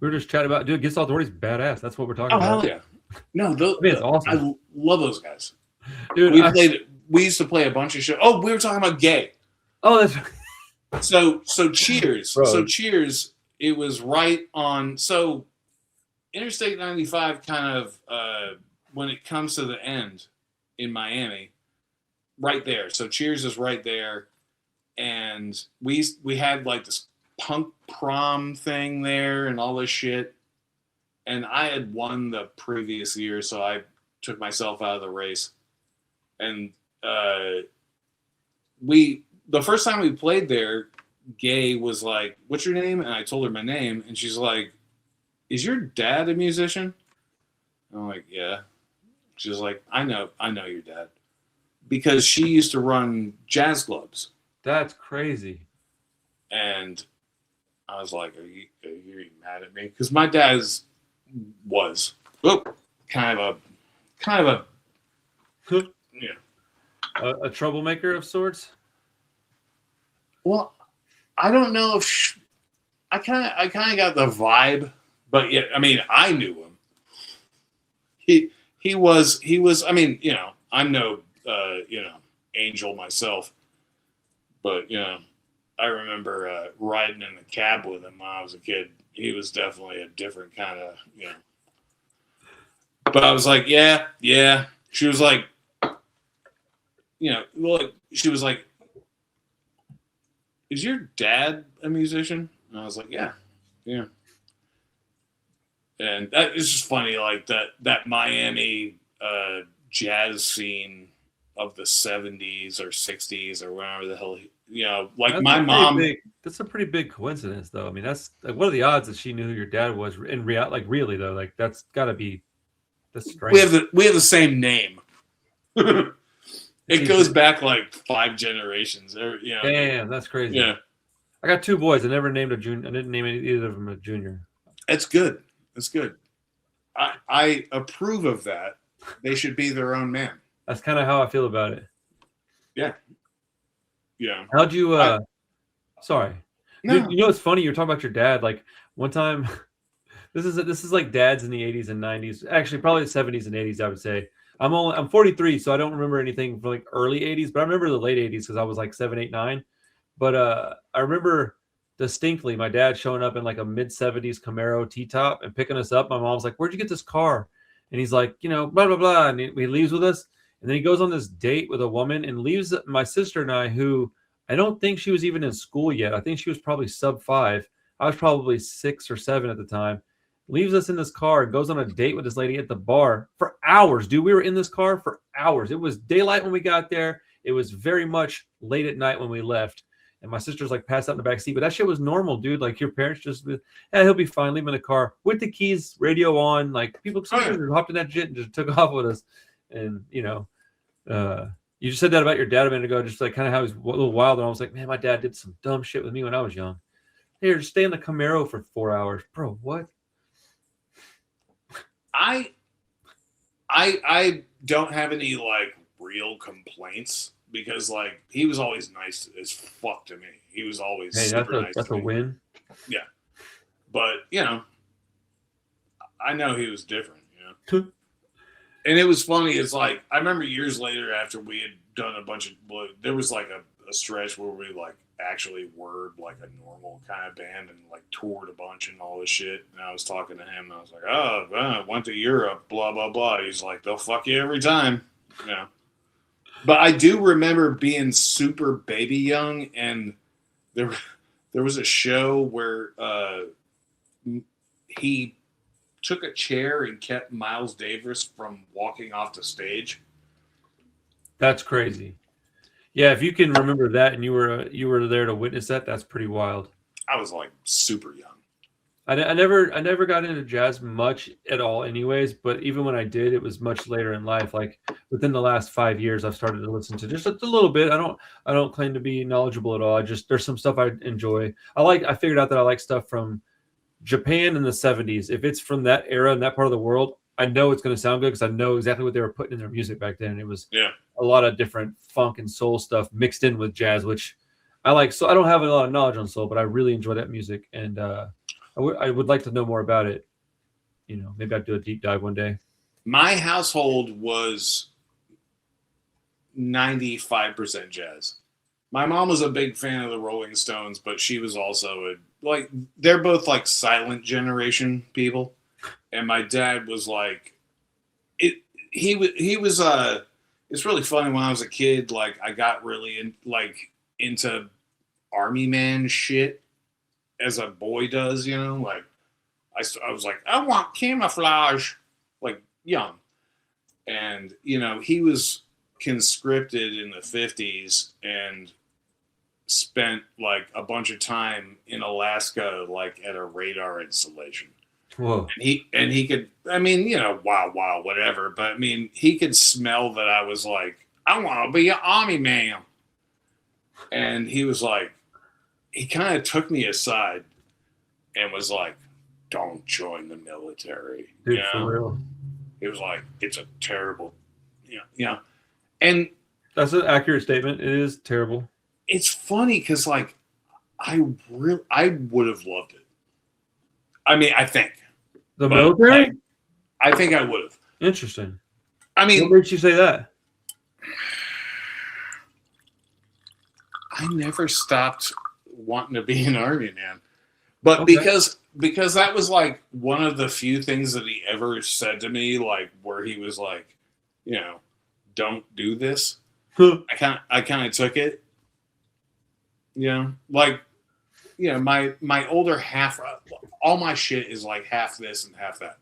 We were just chatting about, dude, Against All Authority's badass. That's what we're talking about. Oh, hell yeah. No, it's awesome. I love those guys. Dude, we used to play a bunch of shows. Oh, we were talking about Gay. Oh, that's so Cheers. Bro. So Cheers, it was right on. So Interstate 95 kind of, when it comes to the end in Miami, right there. So Cheers is right there. And we had like this punk prom thing there and all this shit. And I had won the previous year, so I took myself out of the race. And the first time we played there, Gay was like, "What's your name?" And I told her my name, and she's like, "Is your dad a musician?" I'm like, "Yeah." She's like, I know your dad, because she used to run jazz clubs. That's crazy. And I was like, are you mad at me? Because my dad was kind of a a troublemaker of sorts. Well, I don't know if I kind of got the vibe, but yeah, I mean, I knew him. He was. I mean, I'm no angel myself, but I remember riding in the cab with him when I was a kid. He was definitely a different kind of But I was like, yeah. She was like, she was like, "Is your dad a musician?" And I was like, yeah. And that is just funny, like that Miami jazz scene of the 70s or 60s or whatever the hell, like that's my mom. That's a pretty big coincidence, though. I mean, that's like, what are the odds that she knew who your dad was in real? Like, really though, like that's got to be. That's strange. We have the same name. It goes back like 5 generations. Damn, that's crazy. Yeah. I got 2 boys. I never named a junior. I didn't name either of them a junior. That's good. That's good. I approve of that. They should be their own man. That's kind of how I feel about it. Yeah. How'd you? Sorry. No. Dude, it's funny. You're talking about your dad. Like one time, this is like dads in the 80s and 90s. Actually, probably the 70s and 80s. I would say. I'm 43, so I don't remember anything from like early 80s, but I remember the late 80s because I was like 7, 8, 9. But I remember distinctly my dad showing up in like a mid 70s Camaro T-top and picking us up. My mom's like, "Where'd you get this car?" And he's like, blah blah blah, and he leaves with us. And then he goes on this date with a woman and leaves my sister and I, who I don't think she was even in school yet. I think she was probably sub 5. I was probably 6 or 7 at the time. Leaves us in this car and goes on a date with this lady at the bar for hours. Dude, we were in this car for hours. It was daylight when we got there. It was very much late at night when we left. And my sister's like passed out in the back seat. But that shit was normal, dude. Like your parents just, he'll be fine. Leave him in the car with the keys, radio on. Like people hopped in that shit and just took off with us. And, you know, you just said that about your dad a minute ago, just like kind of how he's a little wild. And I was like, man, my dad did some dumb shit with me when I was young. Here, just stay in the Camaro for 4 hours. Bro, what? I don't have any like real complaints because like he was always nice as fuck to me. He was always super nice. That's a win. Yeah, but you know, I know he was different. You know, and it was funny. It's like I remember years later after we had done a bunch of. There was like a stretch where we like actually were like a normal kind of band and like toured a bunch and all this shit. And I was talking to him and I was like, oh, I went to Europe, blah, blah, blah. He's like, they'll fuck you every time. You know? But I do remember being super baby young and there was a show where he took a chair and kept Miles Davis from walking off the stage. That's crazy. Yeah, if you can remember that and you were there to witness that, that's pretty wild. I was like super young. I never got into jazz much at all anyways, but even when I did, it was much later in life. Like within the last 5 years, I've started to listen to just a little bit. I don't claim to be knowledgeable at all. There's some stuff I enjoy. I figured out that I like stuff from Japan in the 70s. If it's from that era and that part of the world, I know it's going to sound good because I know exactly what they were putting in their music back then. It was a lot of different funk and soul stuff mixed in with jazz, which I like. So I don't have a lot of knowledge on soul, but I really enjoy that music. And I would like to know more about it. You know, maybe I'd do a deep dive one day. My household was 95% jazz. My mom was a big fan of the Rolling Stones, but she was also they're both like silent generation people. And my dad was like, it's really funny when I was a kid, like I got really into army man shit as a boy does, you know, like I was like, I want camouflage, like young. And, you know, he was conscripted in the 50s and spent like a bunch of time in Alaska, like at a radar installation. Whoa. And he could, I mean, you know, wow, whatever. But I mean, he could smell that I was like, I want to be an army man. And he was like, he kind of took me aside and was like, don't join the military. Dude, you know? for real. He was like, it's a terrible, you know. And that's an accurate statement. It is terrible. It's funny because like, I would have loved it. I mean, I think. The military? Like, I think I would have. Interesting. I mean, what made you say that? I never stopped wanting to be an army man. But because that was like one of the few things that he ever said to me, like where he was like, you know, don't do this. I kind of took it. You know, like, you know, my older half, all my shit is like half this and half that.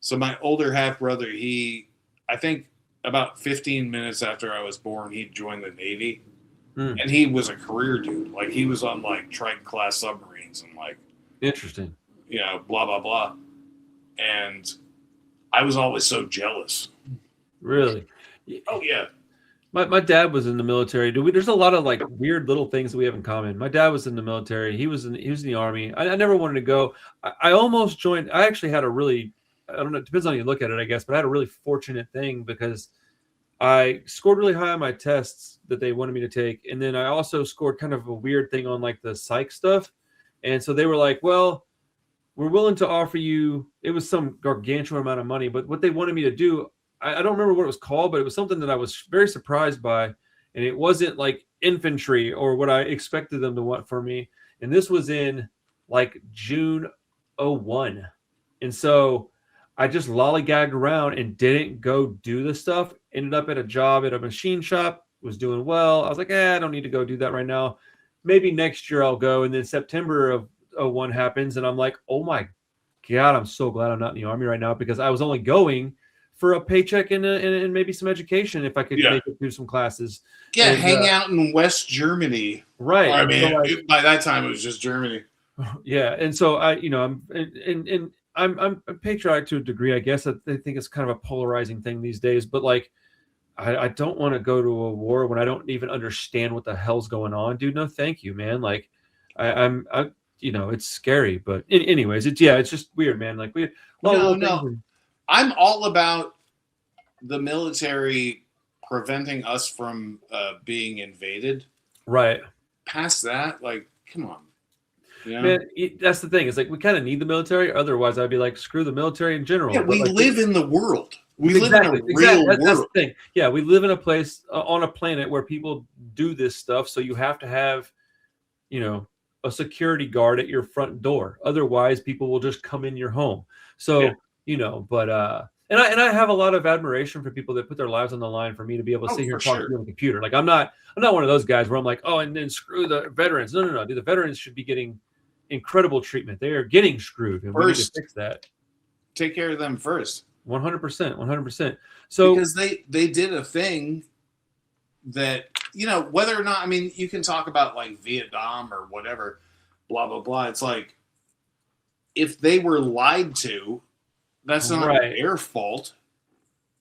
So my older half brother, I think about 15 minutes after I was born, he joined the Navy. And he was a career dude. Like he was on like Triton class submarines and like, interesting, you know, blah, blah, blah. And I was always so jealous. Really? Oh yeah. My dad was in the military. There's a lot of like weird little things that we have in common. My dad was in the military. He was in the army. I never wanted to go. I almost joined. I actually had a really, I don't know, it depends on how you look at it, I guess, but I had a really fortunate thing because I scored really high on my tests that they wanted me to take. And then I also scored kind of a weird thing on like the psych stuff. And so they were like, well, we're willing to offer you, it was some gargantuan amount of money, but what they wanted me to do, I don't remember what it was called, but it was something that I was very surprised by. And it wasn't like infantry or what I expected them to want for me. And this was in like June 01. And so I just lollygagged around and didn't go do the stuff. Ended up at a job at a machine shop was doing well. I was like, I don't need to go do that right now. Maybe next year I'll go. And then September of 01 happens, and I'm like, oh my God, I'm so glad I'm not in the Army right now, because I was only going for a paycheck and maybe some education if I could make it through some classes. Yeah, and, hang out in West Germany. Right. I mean, by that time it was just Germany. Yeah, and so I'm patriotic to a degree, I guess. I think it's kind of a polarizing thing these days, but like, I don't want to go to a war when I don't even understand what the hell's going on, dude. No, thank you, man. Like, I'm it's scary, but anyways, it's just weird, man. Like I'm all about the military preventing us from being invaded. Right. Past that, like, come on. Yeah. Man, that's the thing. It's like we kind of need the military. Otherwise, I'd be like, screw the military in general. Yeah, we live in the world. We live in a real world. That's the thing. Yeah, we live in a place on a planet where people do this stuff. So you have to have, a security guard at your front door. Otherwise, people will just come in your home. So, but and I have a lot of admiration for people that put their lives on the line for me to be able to sit here and talk to you on the computer. Like I'm not one of those guys where I'm like, oh, and then screw the veterans. No. Dude, the veterans should be getting incredible treatment. They are getting screwed, and we need to fix that. Take care of them first. 100%. So because they did a thing that, whether or not, I mean, you can talk about like Vietnam or whatever, blah, blah, blah. It's like, if they were lied to, that's not their fault.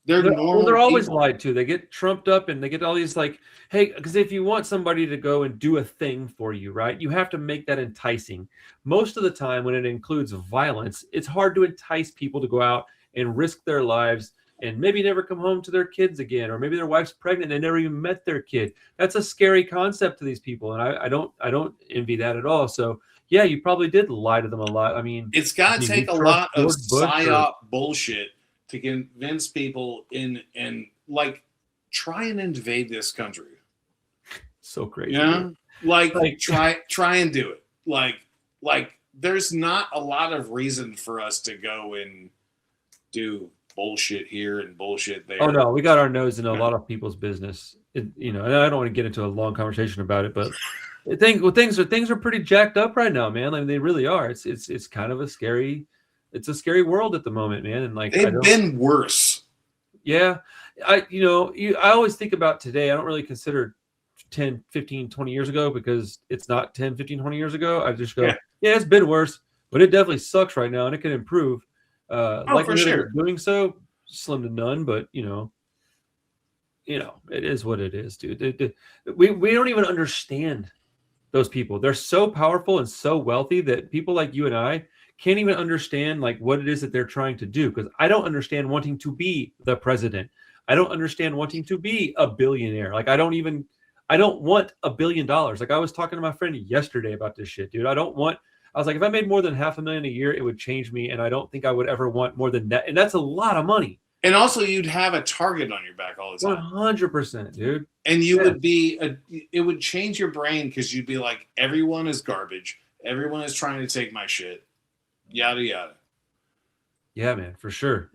They're always lied to. They get trumped up and they get all these like, hey, because if you want somebody to go and do a thing for you, right, you have to make that enticing. Most of the time when it includes violence, it's hard to entice people to go out and risk their lives and maybe never come home to their kids again, or maybe their wife's pregnant and they never even met their kid. That's a scary concept to these people, and I don't envy that at all. So yeah, you probably did lie to them a lot. I mean, it's got to take a lot of psyop bullshit to convince people and like try and invade this country. So crazy. Yeah, like try and do it. Like there's not a lot of reason for us to go and do bullshit here and bullshit there. Oh no, we got our nose in a lot of people's business. And I don't want to get into a long conversation about it, but things are pretty jacked up right now, man. I mean, they really are. It's kind of a scary world at the moment, man. And like they've been worse. Yeah, I always think about today. I don't really consider 10, 15, 20 years ago, because it's not 10, 15, 20 years ago. I just go, yeah, it's been worse, but it definitely sucks right now, and it can improve. For sure. Doing so, slim to none, but it is what it is, dude. We don't even understand those people. They're so powerful and so wealthy that people like you and I can't even understand like what it is that they're trying to do. Because I don't understand wanting to be the president. I don't understand wanting to be a billionaire. Like I don't want $1 billion. Like I was talking to my friend yesterday about this shit, dude. I was like, if I made more than $500,000 a year, it would change me. And I don't think I would ever want more than that. And that's a lot of money. And also you'd have a target on your back all the time. 100%, dude. And you would it would change your brain, because you'd be like, everyone is garbage. Everyone is trying to take my shit. Yada, yada. Yeah, man, for sure.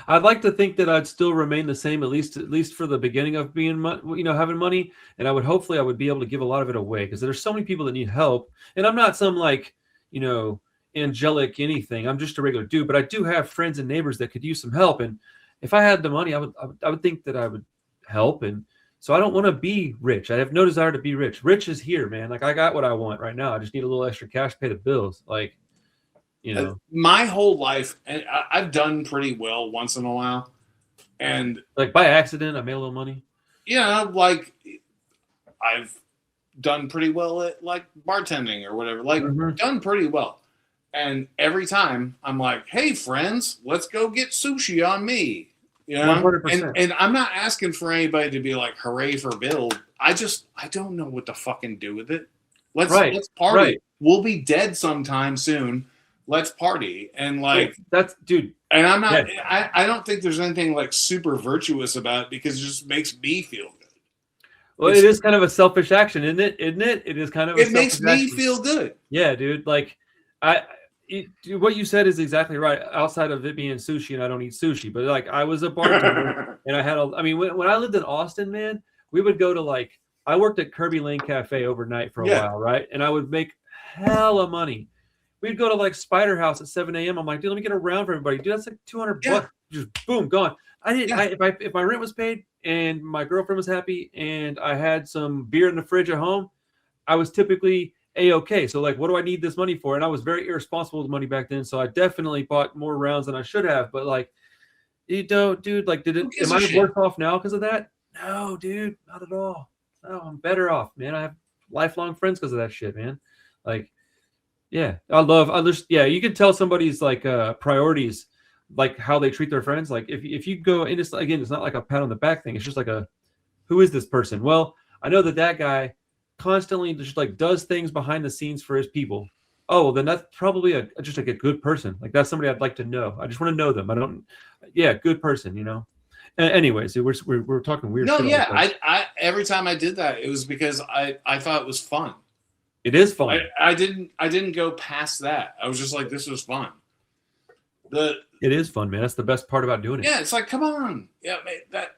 I'd like to think that I'd still remain the same, at least for the beginning of being, having money. And I would be able to give a lot of it away, because there's so many people that need help. And I'm not some like, angelic anything. I'm just a regular dude, but I do have friends and neighbors that could use some help. And if I had the money, I would think that I would help. And so I don't want to be rich. I have no desire to be rich. Rich is here, man. Like I got what I want right now. I just need a little extra cash to pay the bills. Like, my whole life, and I've done pretty well once in a while. And like by accident, I made a little money. Yeah, like I've done pretty well at like bartending or whatever, like done pretty well. And every time I'm like, hey friends, let's go get sushi on me. 100%. And I'm not asking for anybody to be like, hooray for Bill. I don't know what to fucking do with it. Let's party. Right. We'll be dead sometime soon. Let's party. And like that's dude. And I'm not I don't think there's anything like super virtuous about it, because it just makes me feel good. Well, it is kind of a selfish action, isn't it? It is kind of. It makes me feel good. Yeah, dude. Like, what you said is exactly right. Outside of it being sushi, and I don't eat sushi, but like I was a bartender, and I had when I lived in Austin, man, we would go to like, I worked at Kirby Lane Cafe overnight for a Yeah. while, right? And I would make hella money. We'd go to like Spider House at 7 a.m. I'm like, dude, let me get a round for everybody. Dude, that's like 200 Yeah. bucks. Just boom, gone. I didn't. Yeah. If my rent was paid and my girlfriend was happy and I had some beer in the fridge at home, I was typically a-okay. So like, what do I need this money for? And I was very irresponsible with money back then. So I definitely bought more rounds than I should have. But like, you don't, dude. Like, am I worse off now because of that? No, dude, not at all. No, I'm better off, man. I have lifelong friends because of that shit, man. Like, yeah, yeah, you can tell somebody's like priorities, like how they treat their friends. Like if you go, and it's again, it's not like a pat on the back thing. It's just like who is this person? Well, I know that guy constantly just like does things behind the scenes for his people. Oh, well, then that's probably just like a good person. Like that's somebody I'd like to know. I just want to know them. I don't. Yeah, good person. You know. Anyways, we're talking weird. No, shit yeah. I every time I did that, it was because I thought it was fun. It is fun. I didn't go past that. I was just like, this was fun. It is fun, man. That's the best part about doing it. Yeah, it's like, come on. Yeah,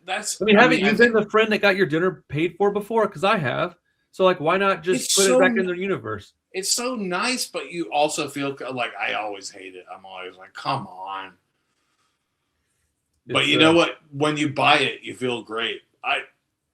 that's. I mean, haven't you been the friend that got your dinner paid for before? Because I have. So like, why not just put it back in the universe? It's so nice, but you also feel like I always hate it. I'm always like, come on. But you know what? When you buy it, you feel great.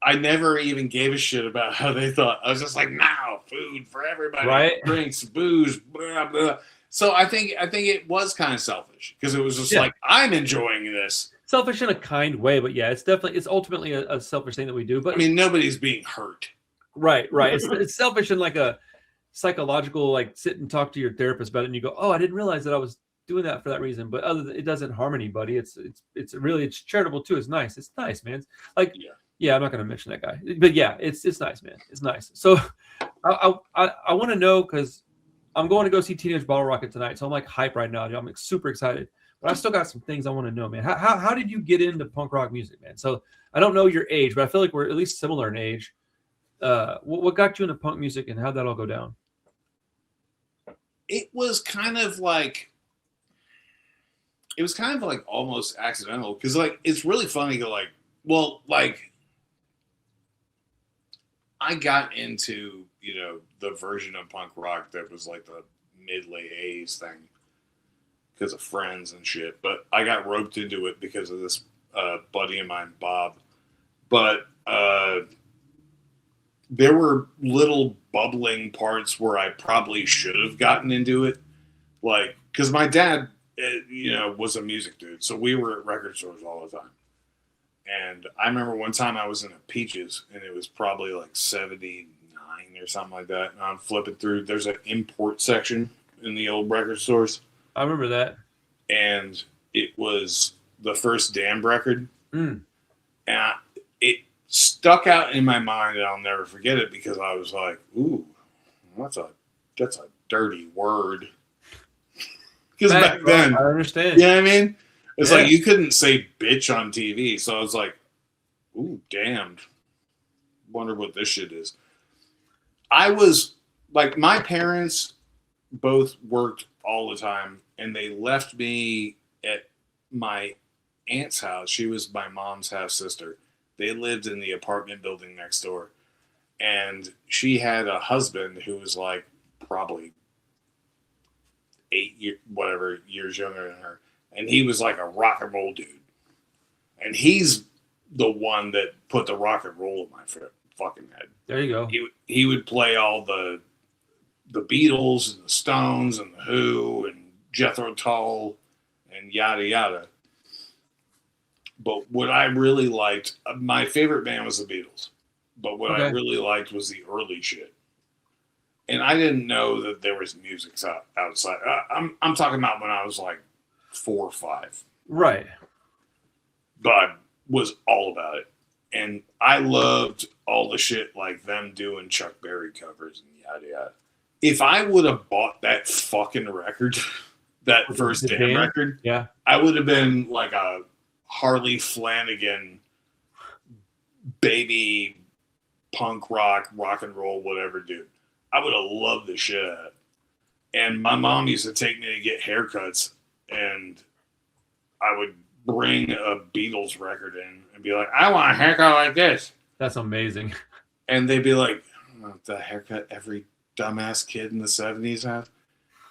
I never even gave a shit about how they thought. I was just like, now, food for everybody, right? Drinks, booze, blah blah. So I think it was kind of selfish because it was just like, I'm enjoying this. Selfish in a kind way, but yeah, it's ultimately a selfish thing that we do. But I mean, nobody's being hurt. Right. It's selfish in like a psychological, like sit and talk to your therapist about it, and you go, oh, I didn't realize that I was doing that for that reason. But it doesn't harm anybody. It's charitable too. It's nice. It's nice, man. It's like, yeah, I'm not going to mention that guy, but yeah, it's nice, man. It's nice. So I want to know, because I'm going to go see Teenage Bottle Rocket tonight. So I'm like hype right now. I'm like super excited, but I still got some things I want to know, man. How did you get into punk rock music, man? So I don't know your age, but I feel like we're at least similar in age. What got you into punk music, and how'd that all go down? It was kind of like almost accidental, because like it's really funny to like, well, like I got into, the version of punk rock that was like the mid-late 80s thing because of friends and shit, but I got roped into it because of this buddy of mine, Bob. But there were little bubbling parts where I probably should have gotten into it, like, because my dad, was a music dude, so we were at record stores all the time. And I remember one time I was in a Peaches, and it was probably like 79 or something like that. And I'm flipping through. There's an import section in the old record stores. I remember that. And it was the first Damned record. Mm. And it stuck out in my mind, and I'll never forget it, because I was like, ooh, that's a dirty word. Because back then, I understand. You know what I mean? It's like you couldn't say bitch on TV. So I was like, ooh, damned. Wonder what this shit is. I was like, my parents both worked all the time, and they left me at my aunt's house. She was my mom's half sister. They lived in the apartment building next door. And she had a husband who was like probably 8 years younger than her. And he was like a rock and roll dude. And he's the one that put the rock and roll in my fucking head. There you go. He would play all the Beatles and the Stones and the Who and Jethro Tull and yada yada. But what I really liked, my favorite band was the Beatles. But what I really liked was the early shit. And I didn't know that there was music outside. I'm talking about when I was like 4 or 5. Right. But I was all about it. And I loved all the shit like them doing Chuck Berry covers and yada yada. If I would have bought that fucking record, that first Damn record, I would have been like a Harley Flanagan baby punk rock and roll, whatever dude. I would have loved the shit out of it. And my mom used to take me to get haircuts, and I would bring a Beatles record in and be like, I want a haircut like this. That's amazing. And they'd be like, "Oh, the haircut every dumbass kid in the 70s had."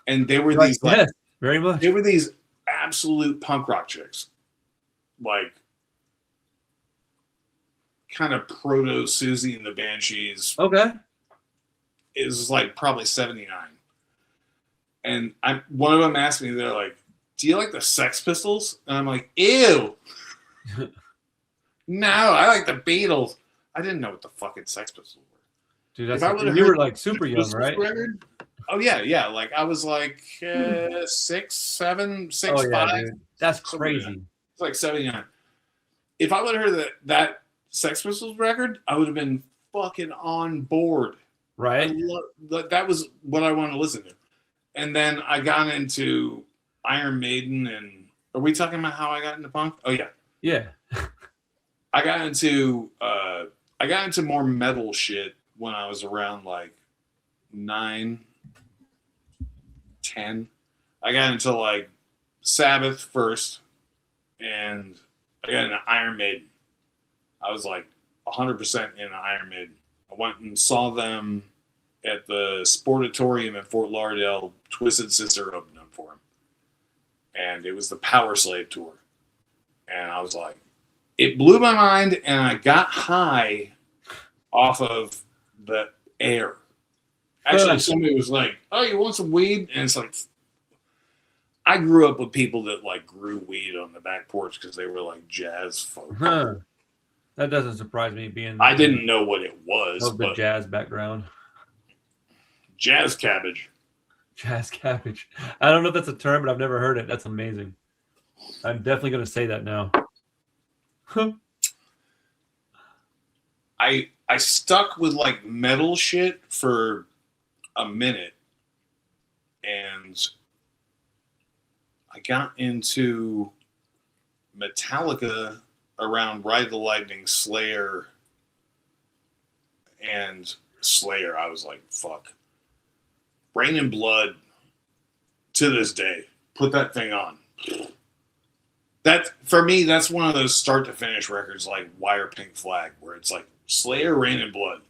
And they were Right. these like Yes, very much. they were these absolute punk rock chicks. Like kind of proto Susie and the Banshees. Okay. It was like probably 79. And one of them asked me, they're like, "Do you like the Sex Pistols?" And I'm like, "Ew." No, I like the Beatles. I didn't know what the fucking Sex Pistols were. Dude, If I that's, would've you heard were like super the young, Pistols right? record, oh yeah. Like I was like 6, 7, 6, Oh yeah, 5. dude. That's somewhere in there. crazy. It's like 79. If I would have heard that Sex Pistols record, I would have been fucking on board. Right? That was what I wanted to listen to. And then I got into Iron Maiden, and are we talking about how I got into punk? Oh yeah. Yeah. I got into more metal shit when I was around like 9, 10. I got into like Sabbath first, and I got into Iron Maiden. I was like 100% in Iron Maiden. I went and saw them at the Sportatorium in Fort Lauderdale. Twisted Sister opened up for them, and it was the Power Slave tour. And I was like, it blew my mind, and I got high off of the air. Actually, somebody was like, "Oh, you want some weed?" And it's like, I grew up with people that like grew weed on the back porch because they were like jazz folk. Huh. That doesn't surprise me being I didn't know what it was, of the but jazz background. jazz cabbage. Jazz cabbage. I don't know if that's a term, but I've never heard it. That's amazing. I'm definitely going to say that now. I stuck with like metal shit for a minute, and I got into Metallica around Ride the Lightning, Slayer, and Slayer. I was like, fuck. Rain and Blood, to this day, put that thing on. That, for me, that's one of those start to finish records like Wire Pink Flag, where it's like Slayer, Rain and Blood.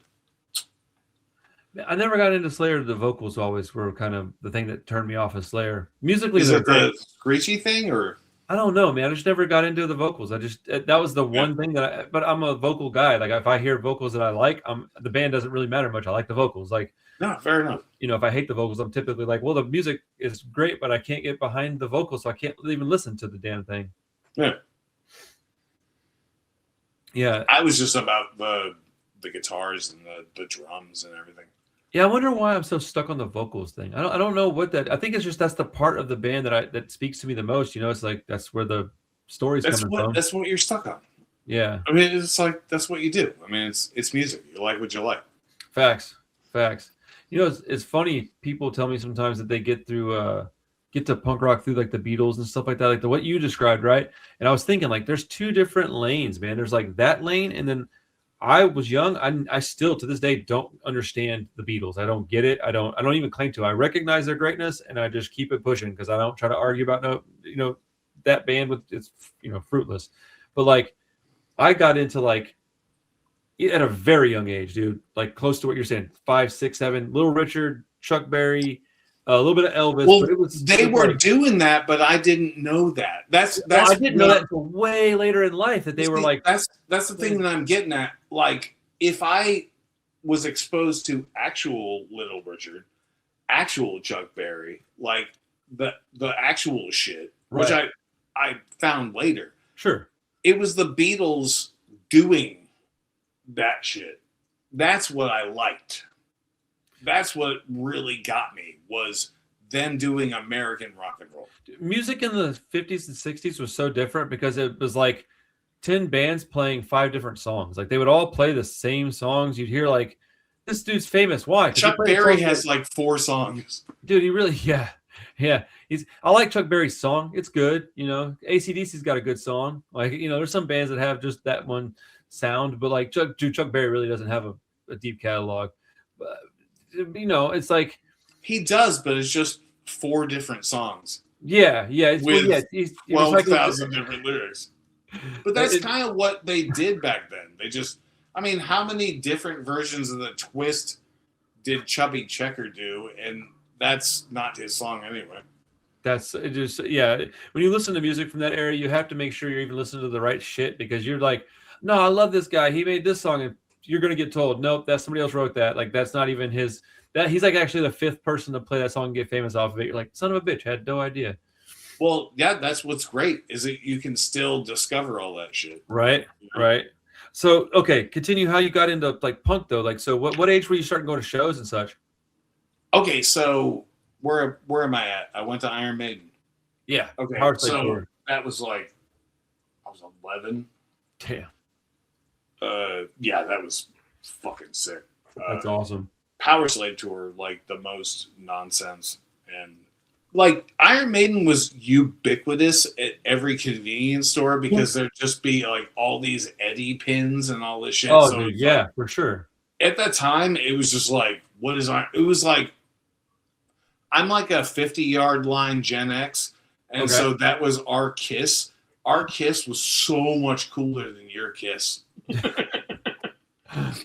I never got into Slayer. The vocals always were kind of the thing that turned me off of Slayer. Musically, Is they're it great. the screechy thing, or? I don't know, man. I just never got into the vocals. That was the one thing that but I'm a vocal guy. Like if I hear vocals that I like, the band doesn't really matter much. I like the vocals. Like, No, fair enough. you know, if I hate the vocals, I'm typically like, well, the music is great, but I can't get behind the vocals, so I can't even listen to the damn thing. Yeah. Yeah. I was just about the guitars and the drums and everything. Yeah, I wonder why I'm so stuck on the vocals thing. I don't know what that. I think it's just that's the part of the band that speaks to me the most. You know, it's like that's where the story's coming from. That's what you're stuck on. Yeah. I mean, it's like that's what you do. I mean, it's music. You like what you like. Facts. You know, it's funny. People tell me sometimes that they get to punk rock through like the Beatles and stuff like that, like what you described, right? And I was thinking like, there's two different lanes, man. There's like that lane, and then I was young. I still to this day don't understand the Beatles. I don't get it. I don't even claim to. I recognize their greatness, and I just keep it pushing because I don't try to argue about that band with it's fruitless. But like, I got into like at a very young age, dude. Like close to what you're saying, 5, 6, 7. Little Richard, Chuck Berry, a little bit of Elvis. Well, but they were doing that, but I didn't know that. That's I didn't know that until way later in life that they were like. That's the thing that I'm getting at. Like, if I was exposed to actual Little Richard, actual Chuck Berry, like the actual shit, which I found later. Sure. It was the Beatles doing that shit. That's what I liked. That's what really got me, was them doing American rock and roll. Music in the 50s and 60s was so different because it was like 10 bands playing 5 different songs. Like they would all play the same songs. You'd hear like, this dude's famous. Why? Chuck Berry has like 4 songs. Dude, he really, yeah. I like Chuck Berry's song. It's good. AC/DC's got a good song. Like, there's some bands that have just that one sound, but like Chuck Berry really doesn't have a deep catalog. But, it's like he does, but it's just 4 different songs. Yeah. With 12,000 different lyrics. But that's kind of what they did back then. They just, I mean, how many different versions of the twist did Chubby Checker do? And that's not his song anyway. That's it. Just yeah. When you listen to music from that era, you have to make sure you're even listening to the right shit because you're like, no, I love this guy. He made this song, and you're gonna get told, nope, that's somebody else wrote that. Like that's not even his. That he's like actually the fifth person to play that song and get famous off of it. You're like, son of a bitch, had no idea. Well, yeah, that's what's great is that you can still discover all that shit. Right, right. So okay, continue how you got into like punk though. Like, so what age were you starting going to shows and such? Okay, so where am I at? I went to Iron Maiden. Yeah. Okay, so that was like I was 11. Damn. Yeah, that was fucking sick. That's awesome. Power Slave tour, like the most nonsense, and like Iron Maiden was ubiquitous at every convenience store because there'd just be like all these Eddie pins and all this shit. Oh, so dude, yeah, like, for sure. At that time, it was just like, what is Iron? It was like I'm like a 50-yard line Gen X, and so that was our Kiss. Our Kiss was so much cooler than your Kiss.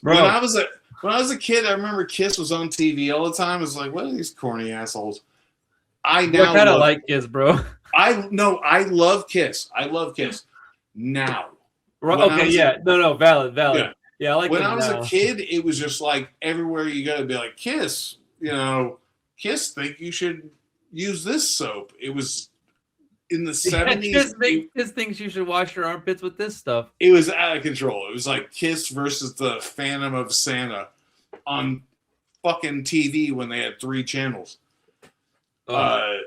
Bro. When I was a kid, I remember Kiss was on TV all the time. I was like, what are these corny assholes? I now kind of like Kiss, bro. I love Kiss. I love Kiss. Now. Okay, yeah. No, valid. Yeah, I like when I was a kid, it was just like everywhere you go to be like, Kiss, Kiss think you should use this soap. It was in the 70s. Kiss thinks you should wash your armpits with this stuff. It was out of control. It was like Kiss versus the Phantom of Santa on fucking TV when they had 3 channels. The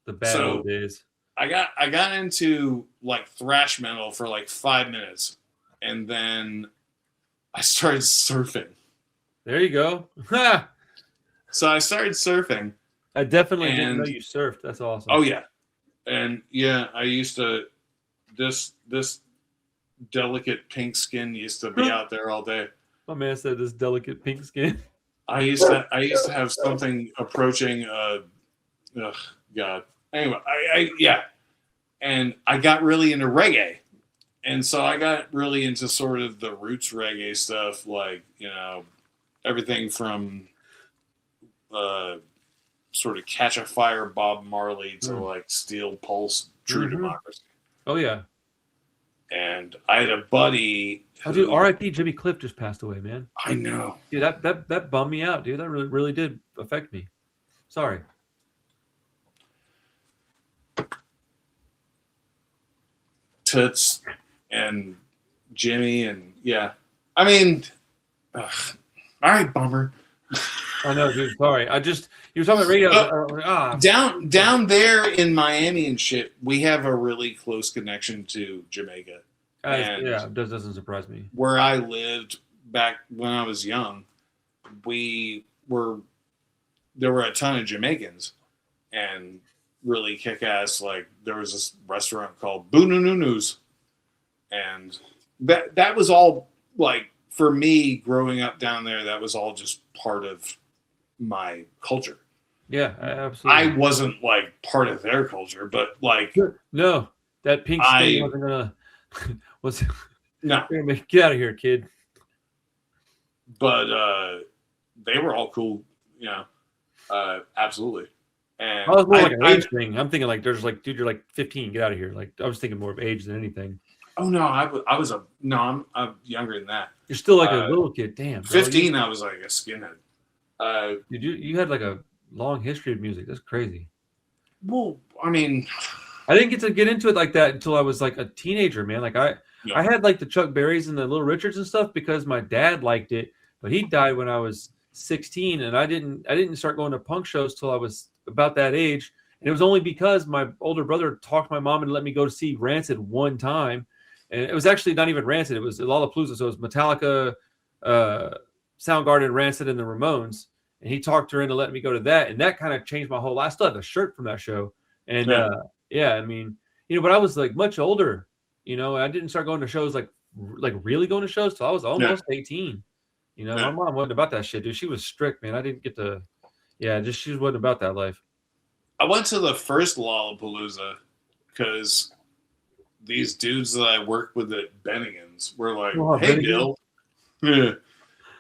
bad old days. I got into like thrash metal for like 5 minutes, and then I started surfing. There you go. So I started surfing. I definitely didn't know you surfed. That's awesome. Oh yeah. And yeah, I used to this delicate pink skin used to be out there all day. My man said this delicate pink skin. I used to have something approaching God. Anyway, and I got really into reggae. And so I got really into sort of the roots reggae stuff, like, everything from sort of Catch a Fire Bob Marley to like Steel Pulse True Democracy. Oh yeah. And I had a buddy. Oh, dude, R.I.P. Jimmy Cliff just passed away, man. I know. Dude, that bummed me out, dude. That really did affect me. Sorry. Toots and Jimmy and yeah. I mean, all right, bummer. I know, dude. Sorry. You were talking about radio. Down there in Miami and shit, we have a really close connection to Jamaica. Yeah, that doesn't surprise me. Where I lived back when I was young, there were a ton of Jamaicans and really kick ass. Like there was this restaurant called Boo-Noo-Noo-Noos, and that was all like for me growing up down there. That was all just part of my culture. Yeah, absolutely. I wasn't like part of their culture, but like no, that pink skin wasn't gonna. No, get out of here, kid. But they were all cool, absolutely. And I was more like an age thing. I'm thinking like there's like, dude, you're like 15, get out of here. Like I was thinking more of age than anything. Oh no, I'm younger than that. You're still like a little kid. Damn. 15, I was like a skinhead. Dude, you had like a long history of music. That's crazy. Well, I mean, I didn't get into it like that until I was like a teenager, man. Like I had like the Chuck Berrys and the Little Richards and stuff because my dad liked it, but he died when I was 16, and I didn't start going to punk shows till I was about that age. And it was only because my older brother talked my mom and let me go to see Rancid one time, and it was actually not even Rancid. It was Lollapalooza, so it was Metallica, Soundgarden, Rancid, and the Ramones. And he talked her into letting me go to that, and that kind of changed my whole life. I still have a shirt from that show, and I mean, but I was like much older. I didn't start going to shows like really going to shows till I was almost 18. My mom wasn't about that shit, dude. She was strict, man. I didn't get to, she wasn't about that life. I went to the first Lollapalooza because these dudes that I worked with at Bennigan's were like, "Hey, Bill, Yeah.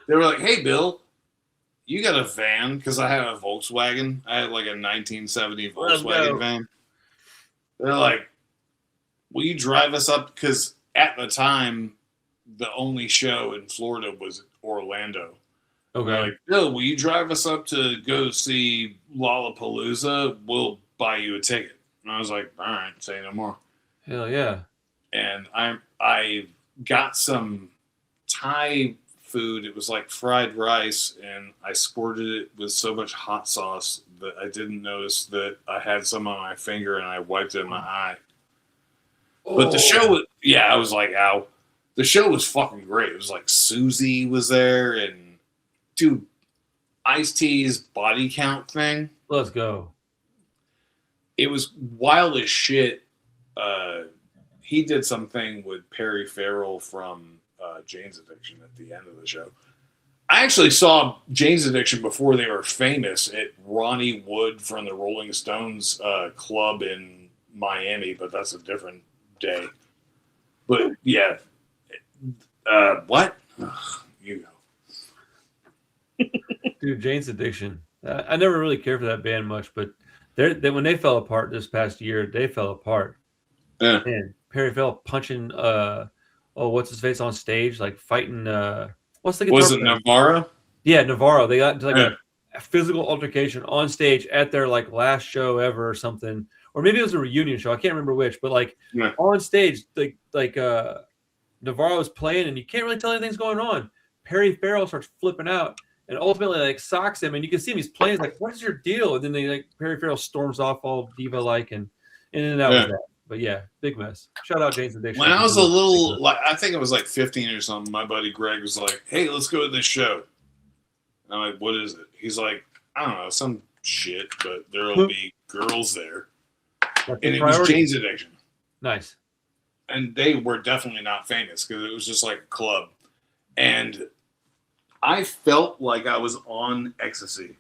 They were like, "Hey, Bill, you got a van?" Because I had a Volkswagen. I had like a 1970 Let's Volkswagen go. van. They're like, "Will you drive us up?" Because at the time, the only show in Florida was Orlando. And they're Okay. like, "Bill, will you drive us up to go see Lollapalooza? We'll buy you a ticket." And I was like, "All right, say no more." Hell yeah. And I got some Thai food. It was like fried rice, and I squirted it with so much hot sauce that I didn't notice that I had some on my finger, and I wiped it in my eye. But the show was, yeah, I was like, ow. The show was fucking great. It was like Susie was there, and dude, Ice-T's body count thing. Let's go. It was wild as shit. He did something with Perry Farrell from Jane's Addiction at the end of the show. I actually saw Jane's Addiction before they were famous at Ronnie Wood from the Rolling Stones club in Miami, but that's a different day. But yeah, what? Ugh, you go. Dude, Jane's Addiction. I never really cared for that band much, but when they fell apart this past year, they fell apart. Yeah. Man, Perry Farrell punching what's his face on stage, like fighting what's the guitar Was it player? Navarro? Yeah, Navarro. They got into like Yeah. a physical altercation on stage at their like last show ever or something. Or maybe it was a reunion show. I can't remember which, but like Yeah. on stage, like Navarro is playing and you can't really tell anything's going on. Perry Farrell starts flipping out and ultimately like socks him, and you can see him, he's playing like, "What is your deal?" And then Perry Farrell storms off all diva like, and then that was that. But yeah, big mess. Shout out Jane's Addiction. When I was a little, like, I think I was like 15 or something, my buddy Greg was like, "Hey, let's go to this show." And I'm like, "What is it?" He's like, "I don't know, some shit, but there'll be girls there." And it was Jane's Addiction. Nice. And they were definitely not famous because it was just like a club. And I felt like I was on ecstasy.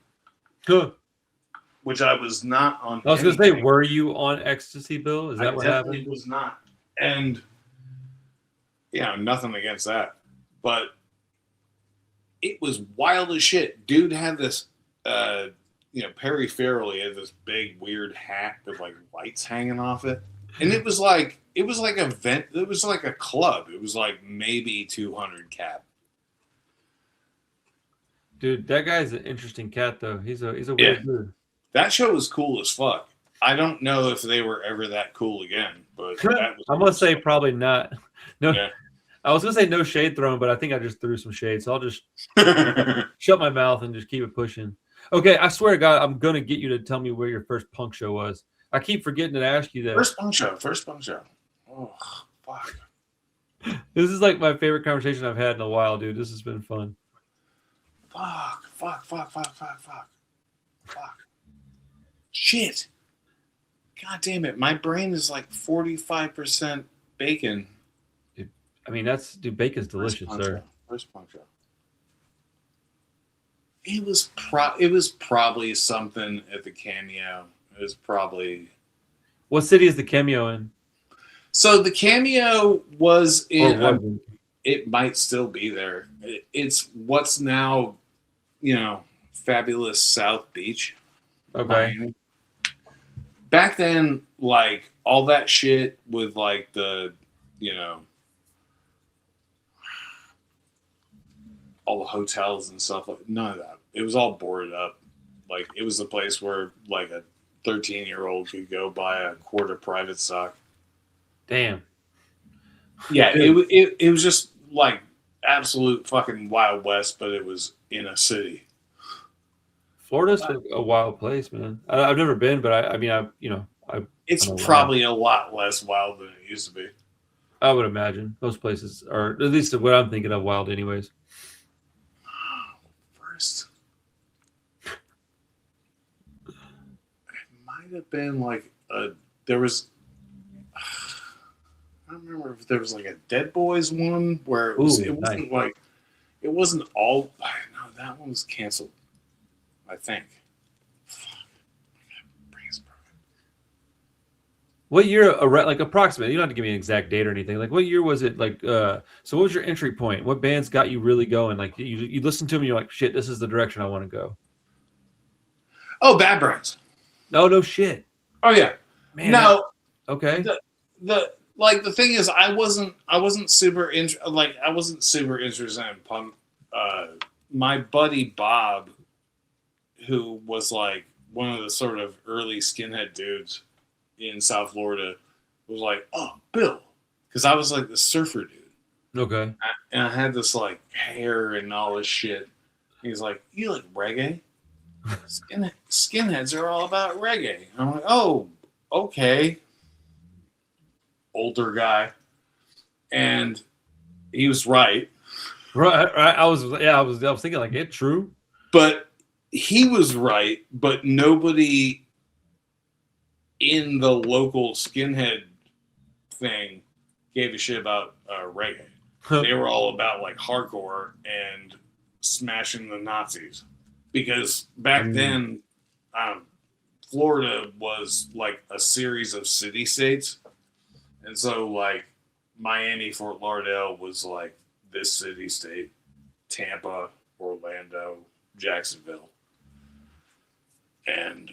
Good. Which I was not on. I was going to say, were you on ecstasy, Bill? Is that what happened? I was not. And yeah, nothing against that. But it was wild as shit. Dude had this, Perry Farrell, he had this big weird hat with like lights hanging off it. And it was like a vent. It was like a club. It was like maybe 200 cap. Dude, that guy's an interesting cat, though. He's a weird dude. That show was cool as fuck. I don't know if they were ever that cool again, but that was I'm gonna say probably not. No, yeah. I was gonna say no shade thrown, but I think I just threw some shade, so I'll just shut my mouth and just keep it pushing. Okay, I swear to God, I'm gonna get you to tell me where your first punk show was. I keep forgetting to ask you that. First punk show. Oh, fuck. This is like my favorite conversation I've had in a while, dude. This has been fun. Fuck. Shit. God damn it. My brain is like 45% bacon. I mean, bacon's delicious, sir. First punk show. It was probably something at the Cameo. It was probably. What city is the Cameo in? So the Cameo was in. It might still be there. It's what's now, fabulous South Beach. Okay. Miami. Back then, like all that shit with like the, all the hotels and stuff, like none of that. It was all boarded up. Like it was a place where like a 13-year-old could go buy a quart of private stock. Damn. Yeah, it was just like absolute fucking Wild West, but it was in a city. Florida's a wild place, man. I've never been, but it's probably a lot less wild than it used to be. I would imagine most places are, at least what I'm thinking of, wild, anyways. First, it might have been like there was. I don't remember if there was like a Dead Boys one where it wasn't like it wasn't all. No, that one was canceled. I think. Fuck. My brain's broken. What year, like approximately? You don't have to give me an exact date or anything. Like, what year was it? Like, so what was your entry point? What bands got you really going? Like, you listen to them, and you're like, shit, this is the direction I want to go. Oh, Bad Brains. No shit. Oh yeah. Man. No. Okay. The thing is, I wasn't super interested in punk. My buddy Bob, who was like one of the sort of early skinhead dudes in South Florida, was like, "Oh, Bill," because I was like the surfer dude. Okay. And I had this like hair and all this shit. He's like, "You like reggae? Skinheads are all about reggae." And I'm like, "Oh, okay." Older guy, and he was right. Right. I was thinking like it true, but he was right. But nobody in the local skinhead thing gave a shit about reggae. They were all about like hardcore and smashing the Nazis, because back then Florida was like a series of city states. And so, like, Miami, Fort Lauderdale was like this city state, Tampa, Orlando, Jacksonville. And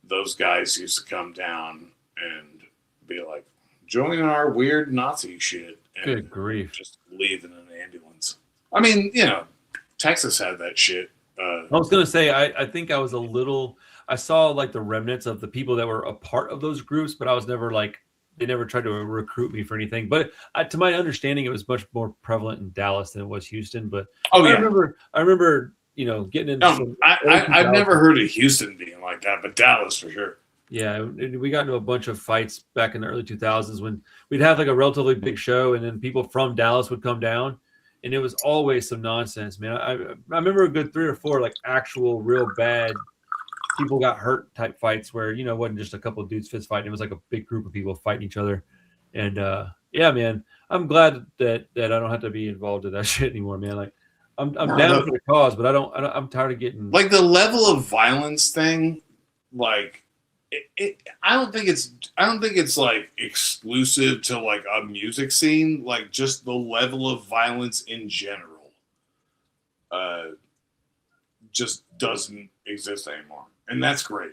those guys used to come down and be like, join our weird Nazi shit. And good grief. Just leave in an ambulance. I mean, Texas had that shit. I was going to say, I think I was I saw like the remnants of the people that were a part of those groups, but I was never like, they never tried to recruit me for anything. But to my understanding, it was much more prevalent in Dallas than it was Houston. But I remember, getting into. I've never heard of Houston being like that, but Dallas for sure. Yeah, we got into a bunch of fights back in the early 2000s when we'd have like a relatively big show, and then people from Dallas would come down, and it was always some nonsense, man. I remember a good 3 or 4 like actual real bad people got hurt type fights where, it wasn't just a couple of dudes fist fighting. It was like a big group of people fighting each other. And yeah, man, I'm glad that I don't have to be involved in that shit anymore, man. Like I'm down for the cause, but I'm tired of getting like the level of violence thing. Like I don't think it's like exclusive to like a music scene. Like just the level of violence in general just doesn't exist anymore. And that's great.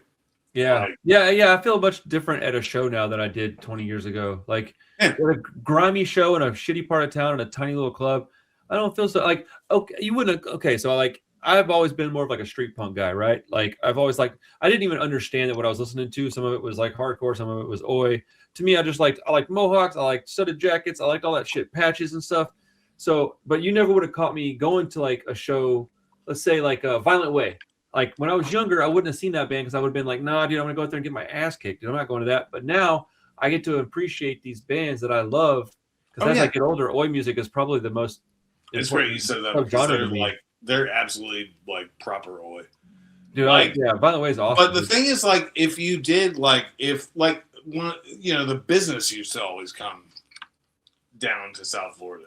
Yeah. I feel much different at a show now than I did 20 years ago. Like a grimy show in a shitty part of town in a tiny little club. I don't feel so like, okay, you wouldn't. Okay. So like, I've always been more of like a street punk guy, right? Like I've always like, I didn't even understand that what I was listening to. Some of it was like hardcore. Some of it was oi. To me, I like mohawks. I like studded jackets. I liked all that shit, patches and stuff. So, but you never would have caught me going to like a show, let's say like a Violent Way. Like when I was younger, I wouldn't have seen that band because I would have been like, nah, dude, I'm gonna go out there and get my ass kicked. Dude, I'm not going to that. But now I get to appreciate these bands that I love because as I get older, oi music is probably the most. It's great you said that because they're absolutely like proper oi. Dude, like, Violent Way is awesome. But the thing is, like, if you did the business used to always come down to South Florida,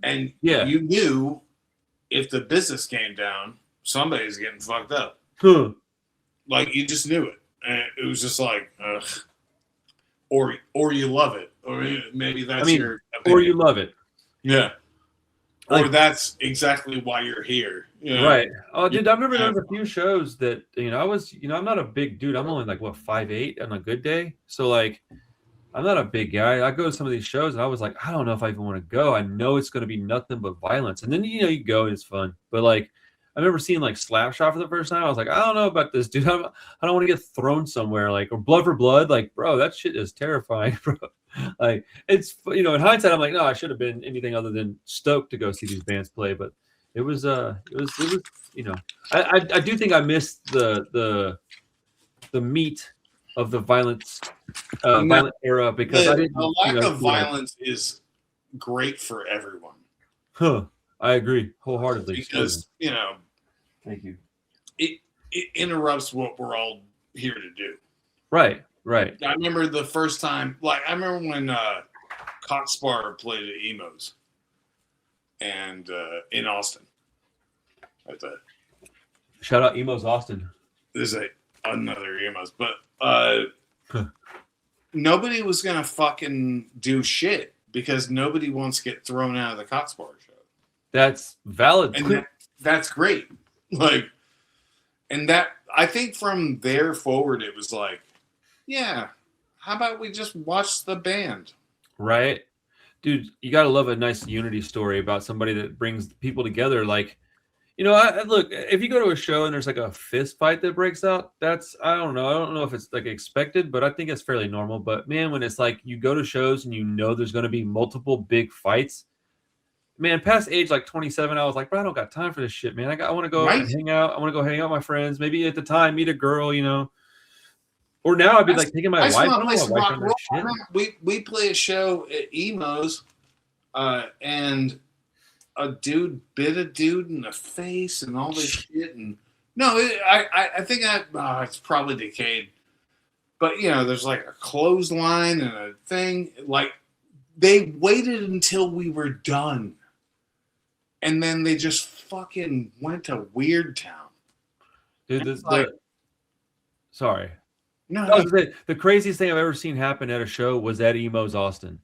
and you knew if the business came down, somebody's getting fucked up. Like you just knew it, and it was just like, ugh. Or you love it, or maybe that's your opinion. Or you love it, yeah. Or that's exactly why you're here, right? Oh, dude, I remember there was a few shows that I'm not a big dude. I'm only like 5'8" on a good day, so like I'm not a big guy. I go to some of these shows and I was like, I don't know if I even want to go. I know it's going to be nothing but violence, and then you go and it's fun, but like. I remember seeing like Slapshot for the first time. I was like, I don't know about this, dude. I don't want to get thrown somewhere, like, or Blood for Blood. Like, bro, that shit is terrifying, bro. Like, it's in hindsight, I'm like, no, I should have been anything other than stoked to go see these bands play. But it was I do think I missed the meat of the violence, violent era because I didn't. The lack of violence is great for everyone. I agree wholeheartely because Thank you. It interrupts what we're all here to do. Right. I remember the first time, I remember when Cockspar played at Emos and in Austin. Like that. Shout out Emos Austin. There's another Emos, but nobody was gonna fucking do shit because nobody wants to get thrown out of the Cotsbar show. That's valid. And that's great. Like, and that, I think from there forward, it was like, yeah, how about we just watch the band? Right. Dude, you got to love a nice unity story about somebody that brings people together. Like, I look, if you go to a show and there's like a fist fight that breaks out, that's, I don't know if it's like expected, but I think it's fairly normal. But man, when it's like you go to shows and there's going to be multiple big fights, man, past age like 27, I was like, bro, I don't got time for this shit, man. I want to go and hang out. I want to go hang out with my friends. Maybe at the time, meet a girl, Or now I'd be like taking my wife. I don't want my wife on shit. We play a show at Emo's, and a dude bit a dude in the face and all this shit. And no, I think it's probably decayed. But there's like a clothesline and a thing. Like they waited until we were done. And then they just fucking went to Weird Town. Dude, sorry. No, the craziest thing I've ever seen happen at a show was at Emo's Austin.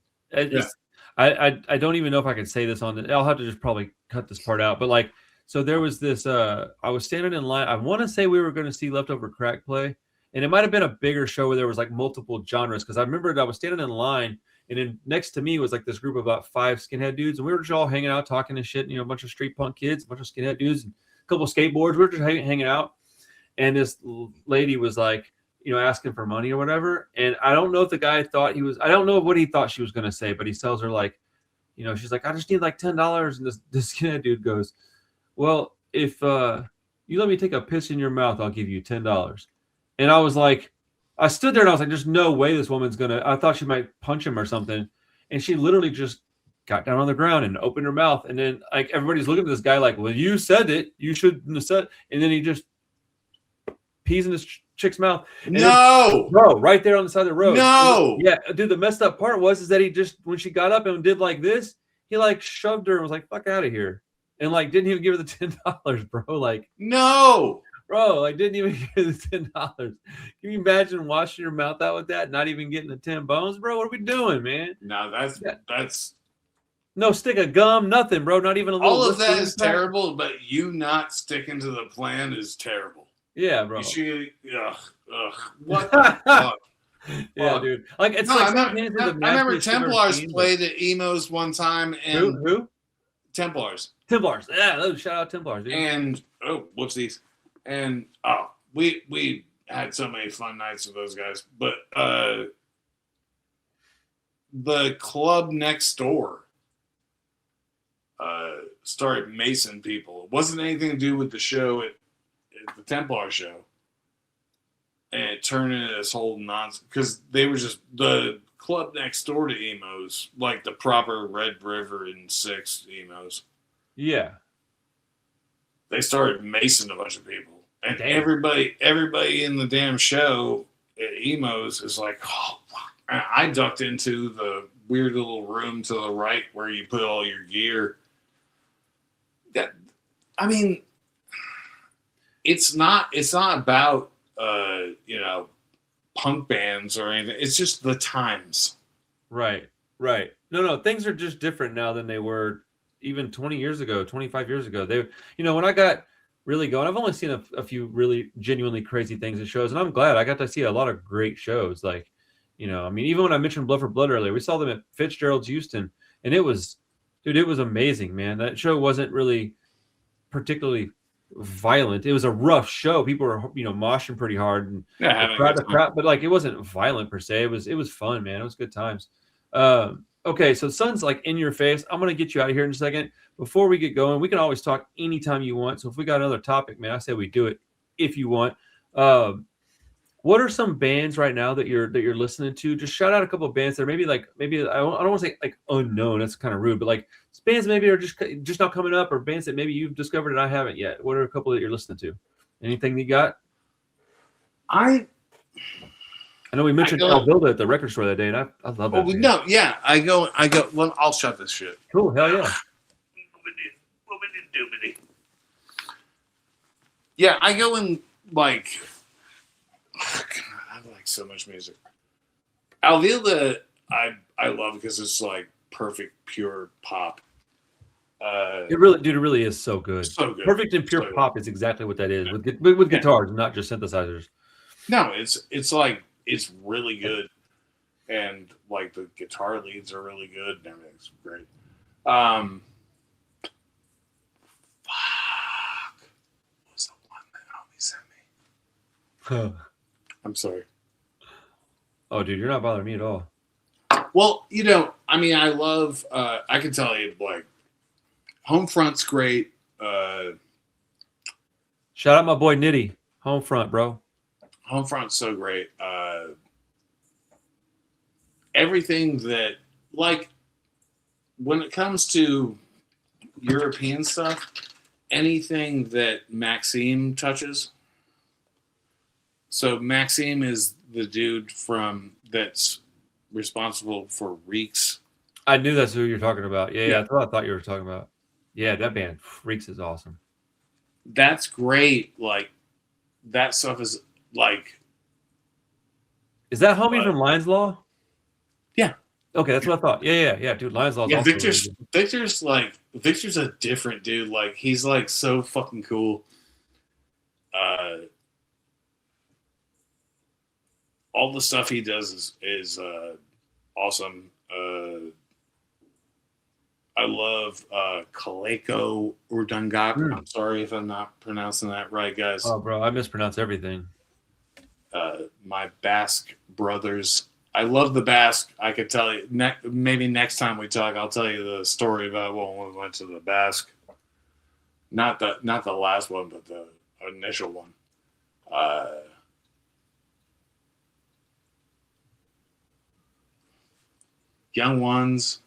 I don't even know if I can say this I'll have to just probably cut this part out. But like, so there was this, I was standing in line. I want to say we were going to see Leftover Crack play. And it might have been a bigger show where there was like multiple genres. Because I remember I was standing in line. And then next to me was like this group of about 5 skinhead dudes. And we were just all hanging out, talking and shit. A bunch of street punk kids, a bunch of skinhead dudes, and a couple of skateboards. We were just hanging out. And this lady was like, asking for money or whatever. And I don't know if the guy thought I don't know what he thought she was going to say, but he tells her like, she's like, I just need like $10. And this skinhead dude goes, well, if you let me take a piss in your mouth, I'll give you $10. And I was like, I stood there and I was like, there's no way this woman's I thought she might punch him or something. And she literally just got down on the ground and opened her mouth. And then like everybody's looking at this guy like, well, you said it. You shouldn't have said. And then he just pees in this chick's mouth. No, bro, right there on the side of the road. No, yeah, dude. The messed up part is that he just, when she got up and did like this, he like shoved her and was like, "Fuck out of here," and like didn't even give her the $10, bro. Like, no, bro, like didn't even give her the $10. Can you imagine washing your mouth out with that, not even getting the 10 bones, bro? What are we doing, man? No, that's no stick of gum, nothing, bro. Not even a little. All of that is terrible, but you not sticking to the plan is terrible. Yeah, bro. What the fuck? Yeah, dude. Like it's I remember Templars played at Emo's one time, and who? Templars. Yeah, shout out Templars, dude. And whoopsies. And we had so many fun nights with those guys. But the club next door started macing people. It wasn't anything to do with the show at the Templar show. And it turned into this whole nonsense because they were just the club next door to Emo's, like the proper Red River and 6 Emo's. Yeah. They started macing a bunch of people. And everybody in the damn show at Emo's is like, oh, fuck. And I ducked into the weird little room to the right where you put all your gear. It's not about punk bands or anything. It's just the times. Right. No, things are just different now than they were even 20 years ago, 25 years ago. They, when I got really going, I've only seen a few really genuinely crazy things at shows, and I'm glad I got to see a lot of great shows. Like, even when I mentioned Blood for Blood earlier, we saw them at Fitzgerald's Houston, and it was amazing, man. That show wasn't really particularly violent. It was a rough show. People were moshing pretty hard and the crowd, but like it wasn't violent per se. It was fun, man. It was good times. Okay, so Sun's like in your face. I'm gonna get you out of here in a second. Before we get going, we can always talk anytime you want. So if we got another topic, man, I say we do it if you want. What are some bands right now that you're listening to? Just shout out a couple of bands that are maybe I don't want to say like unknown. That's kind of rude, but like bands maybe are just not coming up, or bands that maybe you've discovered and I haven't yet. What are a couple that you're listening to? Anything you got? I know we mentioned Alvilda at the record store that day, and I love that. No, yeah, I go. Well, I'll shut this shit. Cool, hell yeah. What we did. Yeah, I go in like. God, I like so much music. Alveola, I love because it's like perfect, pure pop. It really is so good. So good. Perfect and pure So pop is exactly what that is with Yeah. guitars, not just synthesizers. No, it's like it's really good, and like the guitar leads are really good and everything's great. Fuck. What was the one that homie sent me? I'm sorry. Oh, dude, you're not bothering me at all. Well, I mean, I love. I can tell you, like, Homefront's great. Shout out my boy Nitty, Homefront, bro. Homefront's so great. Everything that, like, when it comes to European stuff, anything that Maxime touches. So Maxime is the dude that's responsible for Reeks. I knew that's who you're talking about. Yeah, that's what I thought you were talking about. Yeah, that band Reeks is awesome. That's great. Like, that stuff is like. Is that homie from Lions Law? Yeah. Okay, that's what I thought. Yeah, dude. Lions Law. Yeah, Victor's a different dude. Like, he's like so fucking cool. All the stuff he does is awesome. I love Kaleko Urdangak. I'm sorry if I'm not pronouncing that right, guys. Oh, bro, I mispronounce everything. My Basque brothers. I love the Basque. I could tell you. Maybe next time we talk, I'll tell you the story about when we went to the Basque. Not the last one, but the initial one. Young Ones.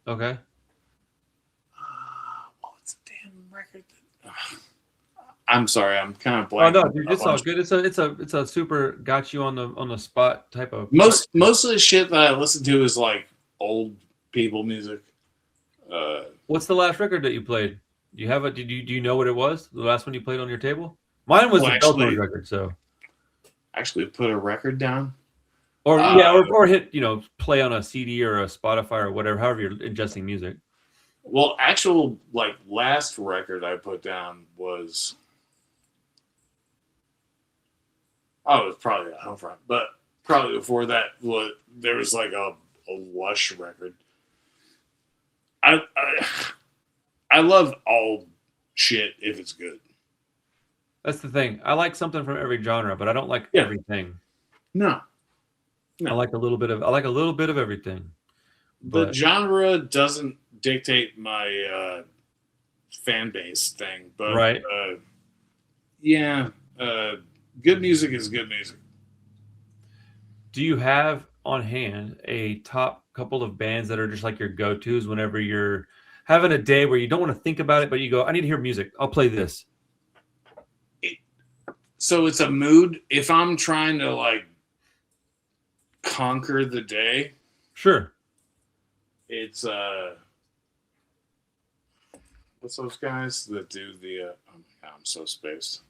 Okay. What's the damn record? I'm sorry, I'm kind of Oh blanking. no, dude, it's all good. It's a super got you on the spot type of. Most of the shit that I listen to is like old people music. What's the last record that you played? You have do you know what it was? The last one you played on your table? Mine was the Beltones record. So actually, put a record down. Or hit play on a CD or a Spotify or whatever, however you're ingesting music. Well, actual like last record I put down was it was probably a Homefront, but probably before that there was like a Lush record. I love all shit if it's good. That's the thing. I like something from every genre, but I don't like everything. No. I like a little bit of everything. The genre doesn't dictate my fan base thing, but right. Good music is good music. Do you have on hand a top couple of bands that are just like your go-tos whenever you're having a day where you don't want to think about it, but you go, I need to hear music. I'll play this. So it's a mood. If I'm trying to like conquer the day, sure. It's what's those guys that do the I'm so spaced.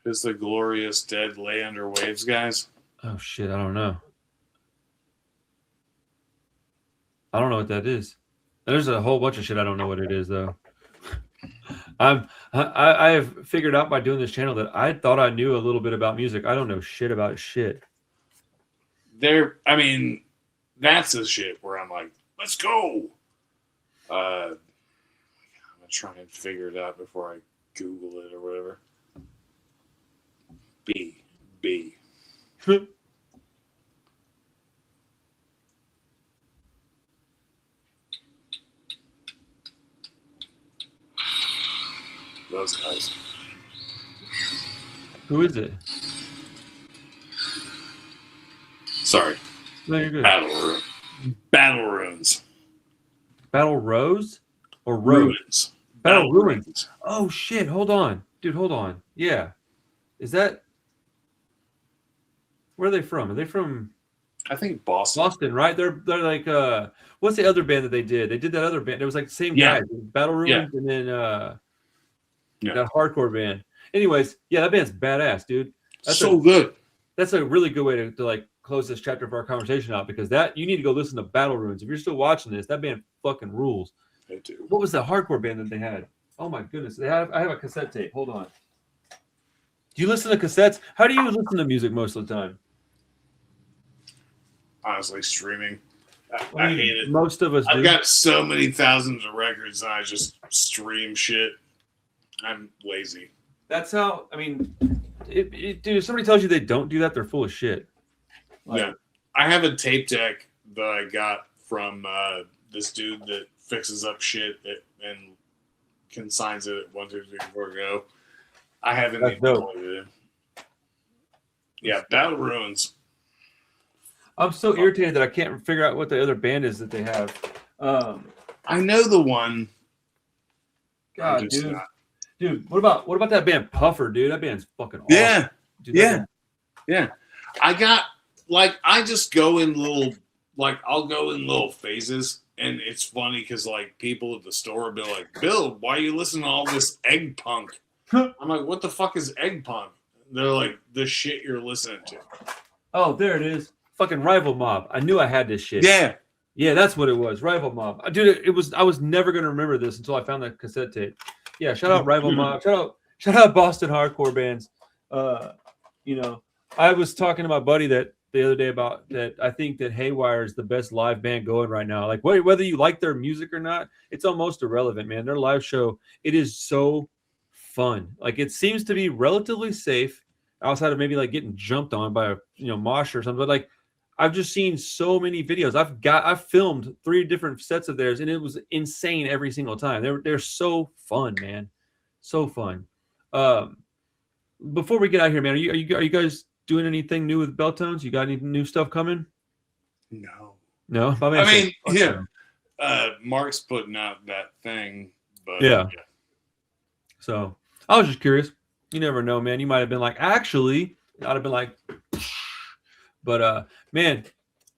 Who's the Glorious Dead Lay Under Waves guys? Oh shit, I don't know. I don't know what that is. There's a whole bunch of shit I don't know what it is though. I have figured out by doing this channel that I thought I knew a little bit about music. I don't know shit about shit. That's the shit where I'm like, let's go. I'm gonna try and figure it out before I Google it or whatever. B. Those guys. Who is it? Sorry. No, you're good. Battle Ruins. Battle Rose? Or Ruins? Battle Ruins. Oh shit! Hold on, dude. Hold on. Yeah, is that? Where are they from? Are they from? I think Boston. Boston, right? They're like what's the other band that they did? They did that other band. It was like the same guy. Battle Ruins, and then that hardcore band. Anyways, yeah, that band's badass, dude. So good. That's a really good way to like close this chapter of our conversation out, because that you need to go listen to Battle Runes. If you're still watching this, that band fucking rules. They do. What was the hardcore band that they had? Oh my goodness. I have a cassette tape. Hold on. Do you listen to cassettes? How do you listen to music most of the time? Honestly, streaming. I hate it. Most of us do. I've got so many thousands of records and I just stream shit. I'm lazy. That's how, I mean, dude, if somebody tells you they don't do that, they're full of shit. Like, yeah. I have a tape deck that I got from this dude that fixes up shit and consigns it at 1, 2, 3, 4 go. I haven't even played it. Yeah, Battle Ruins. I'm so irritated that I can't figure out what the other band is that they have. I know the one. God, dude, what about that band Puffer, dude? That band's fucking awesome. Yeah, dude, yeah. I just go in I'll go in little phases, and it's funny because like people at the store will be like, "Bill, why are you listening to all this egg punk?" I'm like, "What the fuck is egg punk?" They're like, "The shit you're listening to." Oh, there it is. Fucking Rival Mob. I knew I had this shit. Yeah, that's what it was. Rival Mob. Dude, I was never gonna remember this until I found that cassette tape. Yeah, shout out Rival Mob. Shout out Boston hardcore bands. I was talking to my buddy that the other day about that. I think that Haywire is the best live band going right now. Like whether you like their music or not, it's almost irrelevant, man. Their live show, it is so fun. Like it seems to be relatively safe outside of maybe like getting jumped on by a mosh or something. But like I've just seen so many videos. I've filmed 3 different sets of theirs, and it was insane every single time. They're so fun, man. So fun. Before we get out here, man, are you guys doing anything new with Beltones? You got any new stuff coming? No. I mean, Mark's putting out that thing, but yeah. So I was just curious. You never know, man. You might have been like, actually, I'd have been like, but man,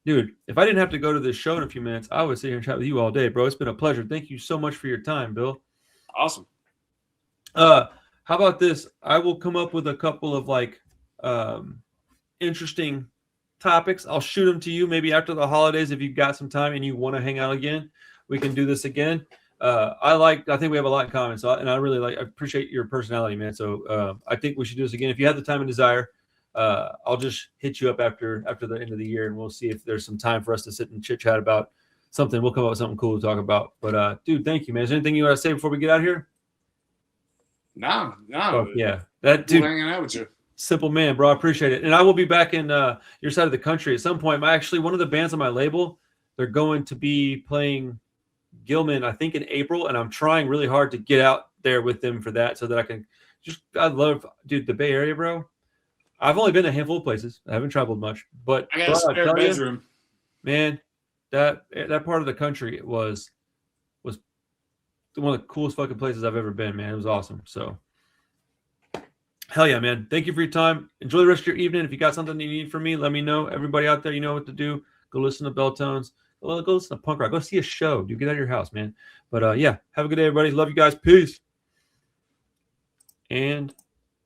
dude, if I didn't have to go to this show in a few minutes, I would sit here and chat with you all day, bro. It's been a pleasure. Thank you so much for your time, Bill. Awesome. How about this? I will come up with a couple of like interesting topics. I'll shoot them to you maybe after the holidays if you've got some time and you want to hang out again. We can do this again. I think we have a lot in common. So, and I appreciate your personality, man. So I think we should do this again. If you have the time and desire, I'll just hit you up after the end of the year and we'll see if there's some time for us to sit and chit chat about something. We'll come up with something cool to talk about. But dude, thank you, man. Is there anything you want to say before we get out of here? No. Oh, yeah. That dude, hanging out with you. Simple man, bro. I appreciate it. And I will be back in your side of the country at some point. One of the bands on my label, they're going to be playing Gilman, I think in April, and I'm trying really hard to get out there with them for that so that I can I love, dude, the Bay Area, bro. I've only been to a handful of places. I haven't traveled much, but I got a spare bedroom. Man, that part of the country was one of the coolest fucking places I've ever been, man. It was awesome. So hell yeah, man. Thank you for your time. Enjoy the rest of your evening. If you got something you need from me, let me know. Everybody out there, you know what to do. Go listen to Beltones. Go listen to punk rock. Go see a show. Dude, get out of your house, man. But yeah, have a good day, everybody. Love you guys. Peace. And